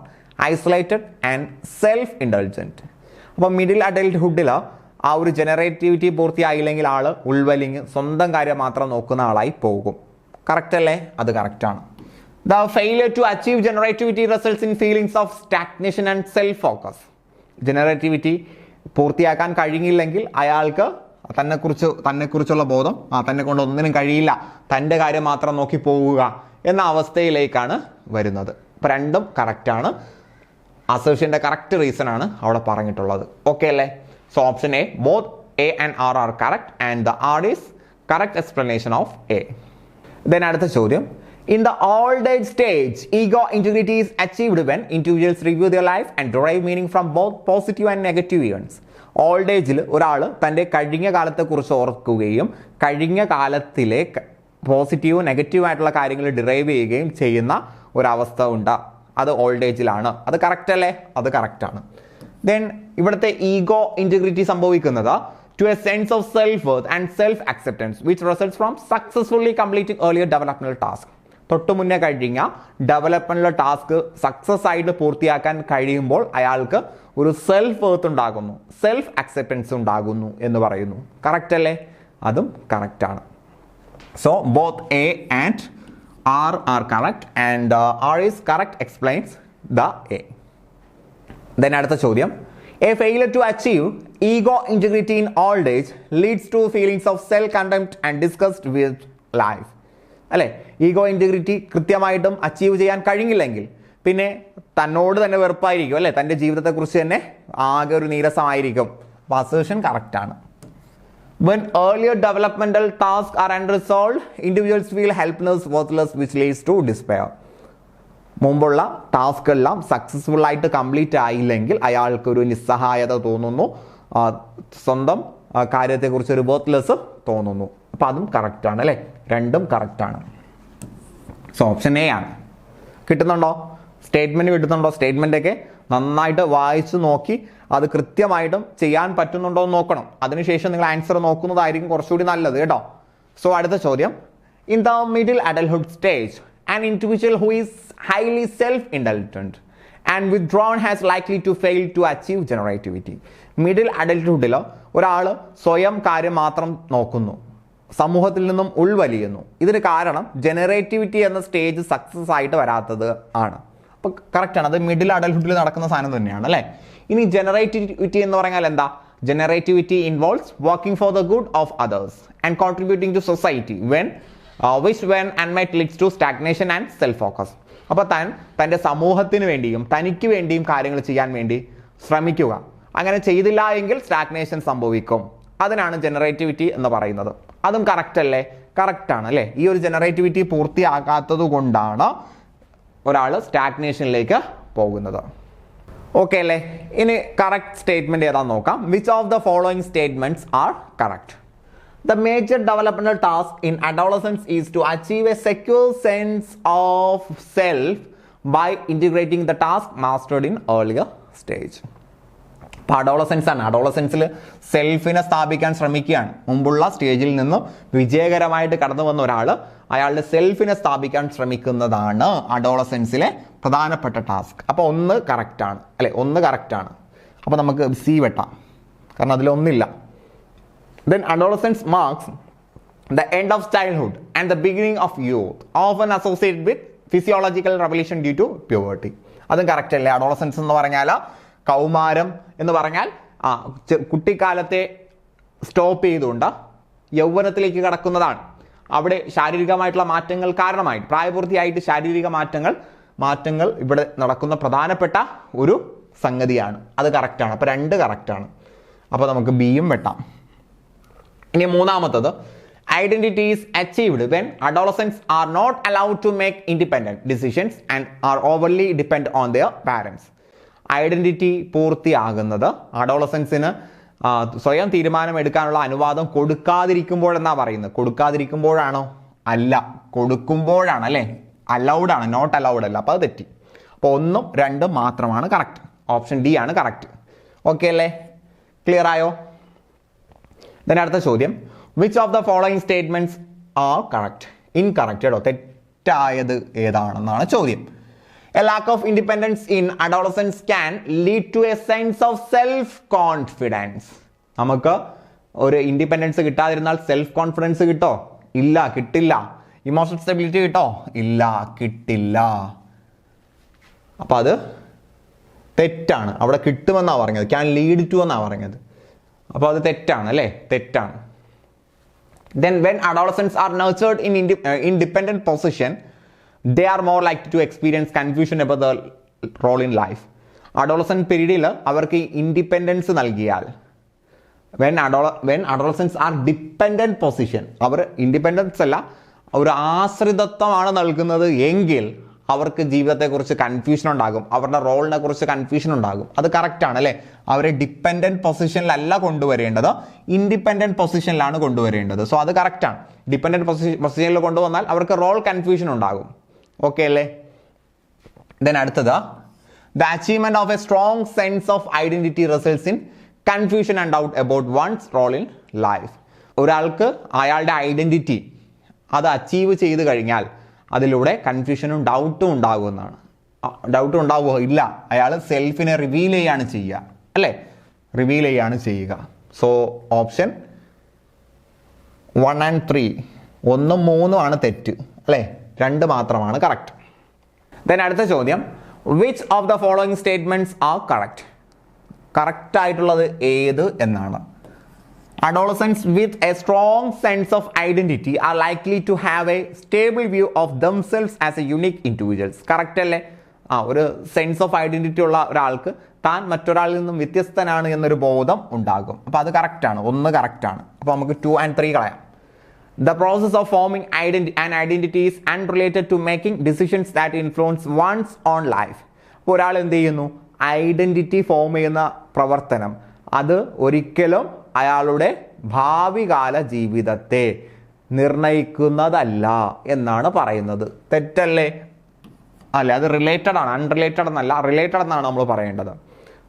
isolated and self-indulgent. അപ്പോൾ middle അഡൽട്ട്ഹുഡിൽ ആ ഒരു generativity പൂർത്തിയായില്ലെങ്കിൽ ആൾ ഉൾവലിഞ്ഞ് സ്വന്തം കാര്യം മാത്രം നോക്കുന്ന ആളായി പോകും. കറക്റ്റ് അല്ലേ? അത് കറക്റ്റാണ്. The failure to achieve generativity results in feelings of stagnation and self-focus. Generativity പൂർത്തിയാക്കാൻ കഴിയില്ലെങ്കിൽ അയാൾക്ക് തന്നെക്കുറിച്ചുള്ള ബോധം, തന്നെ കൊണ്ട് ഒന്നിനും കഴിയില്ല, തൻ്റെ കാര്യം മാത്രം നോക്കി പോവുക എന്ന അവസ്ഥയിലേക്കാണ് വരുന്നത്. അപ്പം രണ്ടും കറക്റ്റാണ്. അസേർഷൻ്റെ കറക്റ്റ് റീസൺ ആണ് അവിടെ പറഞ്ഞിട്ടുള്ളത്. ഓക്കെ അല്ലേ? So option A, both A and R are correct and the R is correct explanation of A. Then അടുത്ത ചോദ്യം. In the old age stage, ego integrity is achieved when individuals review their life and derive meaning from both positive and negative events. Old ഏജിൽ ഒരാൾ തൻ്റെ കഴിഞ്ഞ കാലത്തെക്കുറിച്ച് ഓർക്കുകയും കഴിഞ്ഞ കാലത്തിലെ പോസിറ്റീവും നെഗറ്റീവായിട്ടുള്ള കാര്യങ്ങൾ ഡിറൈവ് ചെയ്യുകയും ചെയ്യുന്ന ഒരവസ്ഥ ഉണ്ട്. അത് ഓൾഡ് ഏജിലാണ്. അത് കറക്റ്റ് അല്ലേ? അത് കറക്റ്റാണ്. ദെൻ ഇവിടുത്തെ ഈഗോ ഇൻറ്റഗ്രിറ്റി സംഭവിക്കുന്നത് to a sense of self-worth and self-acceptance which results from successfully completing earlier developmental task. തൊട്ടു മുന്നേ കഴിഞ്ഞ ഡെവലപ്മെന്റൽ ടാസ്ക് സക്സസ് ആയിട്ട് പൂർത്തിയാക്കാൻ കഴിയുമ്പോൾ അയാൾക്ക് ഒരു സെൽഫ് വർത്ത് ഉണ്ടാകുന്നു, സെൽഫ് അക്സെപ്റ്റൻസ് ഉണ്ടാകുന്നു എന്ന് പറയുന്നു. കറക്റ്റ് അല്ലേ? അതും കറക്റ്റാണ്. So both A and R are correct and R is correct explains the A. Then അടുത്ത ചോദ്യം. A failure to achieve ego integrity in old age leads to feelings of self-contempt and disgust with life. അല്ലേ? Ego integrity കൃത്യമായിട്ടും achieve ചെയ്യാൻ കഴിഞ്ഞില്ലെങ്കിൽ പിന്നെ തന്നോട് തന്നെ വെറുപ്പായിരിക്കും അല്ലേ? തൻ്റെ ജീവിതത്തെക്കുറിച്ച് തന്നെ ആകെ ഒരു നീരസമായിരിക്കും. അപ്പോൾ അസേർഷൻ കറക്റ്റാണ്. When earlier developmental tasks are unresolved, individuals feel helpless, worthless, which leads to despair. മുമ്പുള്ള ടാസ്ക് എല്ലാം സക്സസ്ഫുൾ ആയിട്ട് കംപ്ലീറ്റ് ആയില്ലെങ്കിൽ അയാൾക്കൊരു നിസ്സഹായത തോന്നുന്നു, സ്വന്തം കാര്യത്തെക്കുറിച്ചൊരു വർത്ത്ലെസ് തോന്നുന്നു. അപ്പം അതും കറക്റ്റാണ് അല്ലേ? രണ്ടും കറക്റ്റാണ്. സോ ഓപ്ഷൻ എ ആണ്. കിട്ടുന്നുണ്ടോ? സ്റ്റേറ്റ്മെൻറ്റ് കിട്ടുന്നുണ്ടോ? സ്റ്റേറ്റ്മെൻറ്റൊക്കെ നന്നായിട്ട് വായിച്ച് നോക്കി അത് കൃത്യമായിട്ടും ചെയ്യാൻ പറ്റുന്നുണ്ടോ എന്ന് നോക്കണം. അതിനുശേഷം നിങ്ങൾ ആൻസർ നോക്കുന്നതായിരിക്കും കുറച്ചുകൂടി നല്ലത് കേട്ടോ. സോ അടുത്ത ചോദ്യം. In the middle adulthood stage an individual who is highly self-indulgent and withdrawn has likely to fail to achieve generativity. Middle അഡൽട്ട്ഹുഡിൽ ഒരാൾ സ്വയം കാര്യം മാത്രം നോക്കുന്നു, സമൂഹത്തിൽ നിന്നും ഉൾവലിയുന്നു. ഇതിന് കാരണം ജനറേറ്റിവിറ്റി എന്ന സ്റ്റേജ് സക്സസ് ആയിട്ട് വരാത്തത് ആണ്. അപ്പോൾ കറക്റ്റാണ്. അത് മിഡിൽ അഡൽട്ട്ഹുഡിൽ നടക്കുന്ന സാധനം തന്നെയാണ് അല്ലേ? ഇനി ജനറേറ്റിവിറ്റി എന്ന് പറഞ്ഞാൽ എന്താ? Generativity involves working for the good of others and contributing to society which when unmet leads to stagnation and self-focus. അപ്പോൾ തൻ്റെ സമൂഹത്തിന് വേണ്ടിയും തനിക്ക് വേണ്ടിയും കാര്യങ്ങൾ ചെയ്യാൻ വേണ്ടി ശ്രമിക്കുക. അങ്ങനെ ചെയ്തില്ല എങ്കിൽ സ്റ്റാഗ്നേഷൻ സംഭവിക്കും. അതിനാണ് ജനറേറ്റിവിറ്റി എന്ന് പറയുന്നത്. അതും കറക്റ്റ് അല്ലേ? കറക്റ്റാണ് അല്ലേ? ഈ ഒരു ജനറേറ്റിവിറ്റി പൂർത്തിയാകാത്തത് കൊണ്ടാണ് ഒരാൾ സ്റ്റാഗ്നേഷനിലേക്ക് പോകുന്നത്. ഓക്കെ അല്ലേ? ഇനി കറക്റ്റ് സ്റ്റേറ്റ്മെന്റ് ഏതാണെന്ന് നോക്കാം. Which of the following statements are correct? The major developmental task in adolescence is to achieve a secure sense of self by integrating the task mastered in earlier stage. ഇപ്പോൾ adolescence ആണ്. അഡോളസൻസിൽ സെൽഫിനെ സ്ഥാപിക്കാൻ ശ്രമിക്കുകയാണ്. മുമ്പുള്ള സ്റ്റേജിൽ നിന്നും വിജയകരമായിട്ട് കടന്നു വന്ന ഒരാൾ അയാളുടെ സെൽഫിനെ സ്ഥാപിക്കാൻ ശ്രമിക്കുന്നതാണ് അഡോളസൻസിലെ പ്രധാനപ്പെട്ട ടാസ്ക്. അപ്പോൾ ഒന്ന് കറക്റ്റാണ് അല്ലേ? ഒന്ന് കറക്റ്റാണ്. അപ്പോൾ നമുക്ക് സി വെട്ടാം, കാരണം അതിലൊന്നില്ല. Then adolescence marks the end of childhood and the beginning of youth, often associated with physiological revolution due to puberty. അതും കറക്റ്റ് അല്ലേ? അഡോളസൻസ് എന്ന് പറഞ്ഞാൽ കൗമാരം എന്ന് പറഞ്ഞാൽ കുട്ടിക്കാലത്തെ സ്റ്റോപ്പ് ചെയ്തുകൊണ്ട് യൗവനത്തിലേക്ക് കടക്കുന്നതാണ്. അവിടെ ശാരീരികമായിട്ടുള്ള മാറ്റങ്ങൾ കാരണമായി പ്രായപൂർത്തിയായിട്ട് ശാരീരിക മാറ്റങ്ങൾ ഇവിടെ നടക്കുന്ന പ്രധാനപ്പെട്ട ഒരു സംഗതിയാണ്. അത് കറക്റ്റാണ്. അപ്പോൾ 2 കറക്റ്റാണ്. അപ്പോൾ നമുക്ക് ബിയും വെട്ടാം. ഇനി മൂന്നാമത്തത്, identity is achieved when adolescence are not allowed to make independent decisions and are overly depend on their parents. Identity പൂർത്തിയാകുന്നത് അഡോളസൻസിന് സ്വയം തീരുമാനം എടുക്കാനുള്ള അനുവാദം കൊടുക്കാതിരിക്കുമ്പോഴെന്നാ പറയുന്നത്. കൊടുക്കാതിരിക്കുമ്പോഴാണോ? അല്ല, കൊടുക്കുമ്പോഴാണ് അല്ലേ? അലൗഡ് ആണ്, നോട്ട് അലൗഡ് അല്ല. അപ്പോൾ അത് തെറ്റി. അപ്പോൾ 1ഉം 2ഉം മാത്രമാണ് കറക്റ്റ്. ഓപ്ഷൻ ഡി ആണ് കറക്റ്റ്. ഓക്കെ അല്ലേ? ക്ലിയർ ആയോ? then അടുത്ത ചോദ്യം, which of the following statements are correct? Incorrect കേട്ടോ, തെറ്റായത് ഏതാണെന്നാണ് ചോദ്യം. A lack of independence in adolescence can lead to a sense of self-confidence. നമുക്ക് ഒരു ഇൻഡിപെൻഡൻസ് കിട്ടാതിരുന്നാൽ സെൽഫ് കോൺഫിഡൻസ് കിട്ടോ? ഇല്ല, കിട്ടില്ല. ഇമോഷണൽ സ്റ്റെബിലിറ്റി കിട്ടോ? ഇല്ല, കിട്ടില്ല. അപ്പം അത് തെറ്റാണ്. അവിടെ കിട്ടുമെന്നാണ് പറഞ്ഞത്, ക്യാൻ ലീഡ് ടു എന്നാണ് പറഞ്ഞത്. അപ്പോൾ അത് തെറ്റാണ് അല്ലേ? തെറ്റാണ്. Then when adolescents are nurtured in independent position, they are more likely to experience confusion about the role in life. Adolescent പീരീഡിൽ അവർക്ക് ഇൻഡിപെൻഡൻസ് നൽകിയാൽ, when adolescents are dependent position, അവർ ഇൻഡിപെൻഡൻസ് അല്ല ഒരു ആശ്രിതത്വമാണ് നൽകുന്നത് എങ്കിൽ അവർക്ക് ജീവിതത്തെക്കുറിച്ച് കൺഫ്യൂഷൻ ഉണ്ടാകും, അവരുടെ റോളിനെ കുറിച്ച് കൺഫ്യൂഷൻ ഉണ്ടാകും. അത് കറക്റ്റാണ് അല്ലേ? അവരെ ഡിപ്പെൻഡൻറ്റ് പൊസിഷനിലല്ല കൊണ്ടുവരേണ്ടത്, ഇൻഡിപെൻഡൻറ്റ് പൊസിഷനിലാണ് കൊണ്ടുവരേണ്ടത്. സോ അത് കറക്റ്റാണ്. ഡിപ്പെൻഡൻറ്റ് പൊസിഷനിൽ കൊണ്ടുവന്നാൽ അവർക്ക് റോൾ കൺഫ്യൂഷൻ ഉണ്ടാകും. ഓക്കെ അല്ലേ? ദെൻ അടുത്തത്, the achievement of a strong sense of identity results in confusion and doubt about one's role in life. ഒരാൾക്ക് അയാളുടെ ഐഡന്റിറ്റി അത് അച്ചീവ് ചെയ്ത് കഴിഞ്ഞാൽ അതിലൂടെ കൺഫ്യൂഷനും ഡൗട്ടും ഉണ്ടാകുമെന്നാണ്. ഡൗട്ട് ഉണ്ടാവുമോ? ഇല്ല. അയാൾ സെൽഫിനെ റിവീൽ ചെയ്യാണ് ചെയ്യുക അല്ലേ? റിവീൽ ചെയ്യാണ് ചെയ്യുക. സോ ഓപ്ഷൻ 1 and 3, 1ഉം 3ഉം ആണ് തെറ്റ് അല്ലേ? 2 മാത്രമാണ് കറക്റ്റ്. ദെൻ അടുത്ത ചോദ്യം, which of the following statements are correct? Correct ആയിട്ടുള്ളത് ഏത് എന്നാണ്. Adolescents with a strong sense of identity are likely to have a stable view of themselves as a unique individuals. Correct അല്ലേ? ഒരു sense of identity ഉള്ള ഒരാൾക്ക് താൻ മറ്റൊരാളിൽ നിന്നും വ്യത്യസ്തനാണ് എന്നൊരു ബോധം ഉണ്ടാകും. അപ്പോൾ അത് കറക്റ്റാണ്. 1 കറക്റ്റാണ്. അപ്പോൾ നമുക്ക് 2 and 3 കളയാം. The process of forming an identity is unrelated to making decisions that influence one's own life. അപ്പോൾ ഒരാൾ എന്ത് ചെയ്യുന്നു? ഐഡന്റിറ്റി ഫോം ചെയ്യുന്ന പ്രവർത്തനം അത് ഒരിക്കലും അയാളുടെ ഭാവി കാല ജീവിതത്തെ നിർണയിക്കുന്നതല്ല എന്നാണ് പറയുന്നത്. തെറ്റല്ലേ? അല്ലേ? അത് റിലേറ്റഡ് ആണ്, അൺറിലേറ്റഡ് എന്നല്ല, റിലേറ്റഡ് എന്നാണ് നമ്മൾ പറയേണ്ടത്.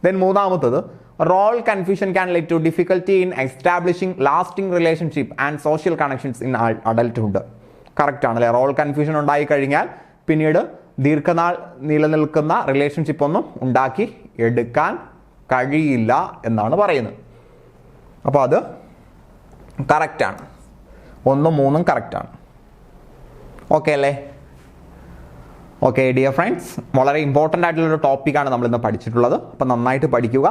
ദെൻ മൂന്നാമത്തത്, role confusion can lead to difficulty in establishing lasting relationship and social connections in adulthood. Correct ആണല്ലേ? റോൾ കൺഫ്യൂഷൻ ഉണ്ടായി കഴിഞ്ഞാൽ പിന്നീട് ദീർഘനാൾ നിലനിൽക്കുന്ന റിലേഷൻഷിപ്പ് ഒന്നും ഉണ്ടാക്കി എടുക്കാൻ കഴിയില്ല എന്നാണ് പറയുന്നത്. അപ്പോൾ അത് കറക്റ്റാണ്. 1ഉം 3ഉം കറക്റ്റാണ്. ഓക്കെ അല്ലേ? ഓക്കെ ഡിയർ ഫ്രണ്ട്സ്, വളരെ ഇമ്പോർട്ടൻ്റ് ആയിട്ടുള്ളൊരു ടോപ്പിക്കാണ് നമ്മളിന്ന് പഠിച്ചിട്ടുള്ളത്. അപ്പം നന്നായിട്ട് പഠിക്കുക.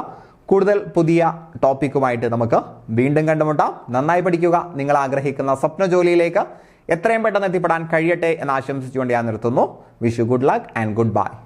കൂടുതൽ പുതിയ ടോപ്പിക്കുമായിട്ട് നമുക്ക് വീണ്ടും കണ്ടുമുട്ടാം. നന്നായി പഠിക്കുക. നിങ്ങൾ ആഗ്രഹിക്കുന്ന സ്വപ്ന ജോലിയിലേക്ക് എത്രയും പെട്ടെന്ന് എത്തിപ്പെടാൻ കഴിയട്ടെ എന്ന് ആശംസിച്ചുകൊണ്ട് ഞാൻ നിർത്തുന്നു. Wish you good luck and good bye.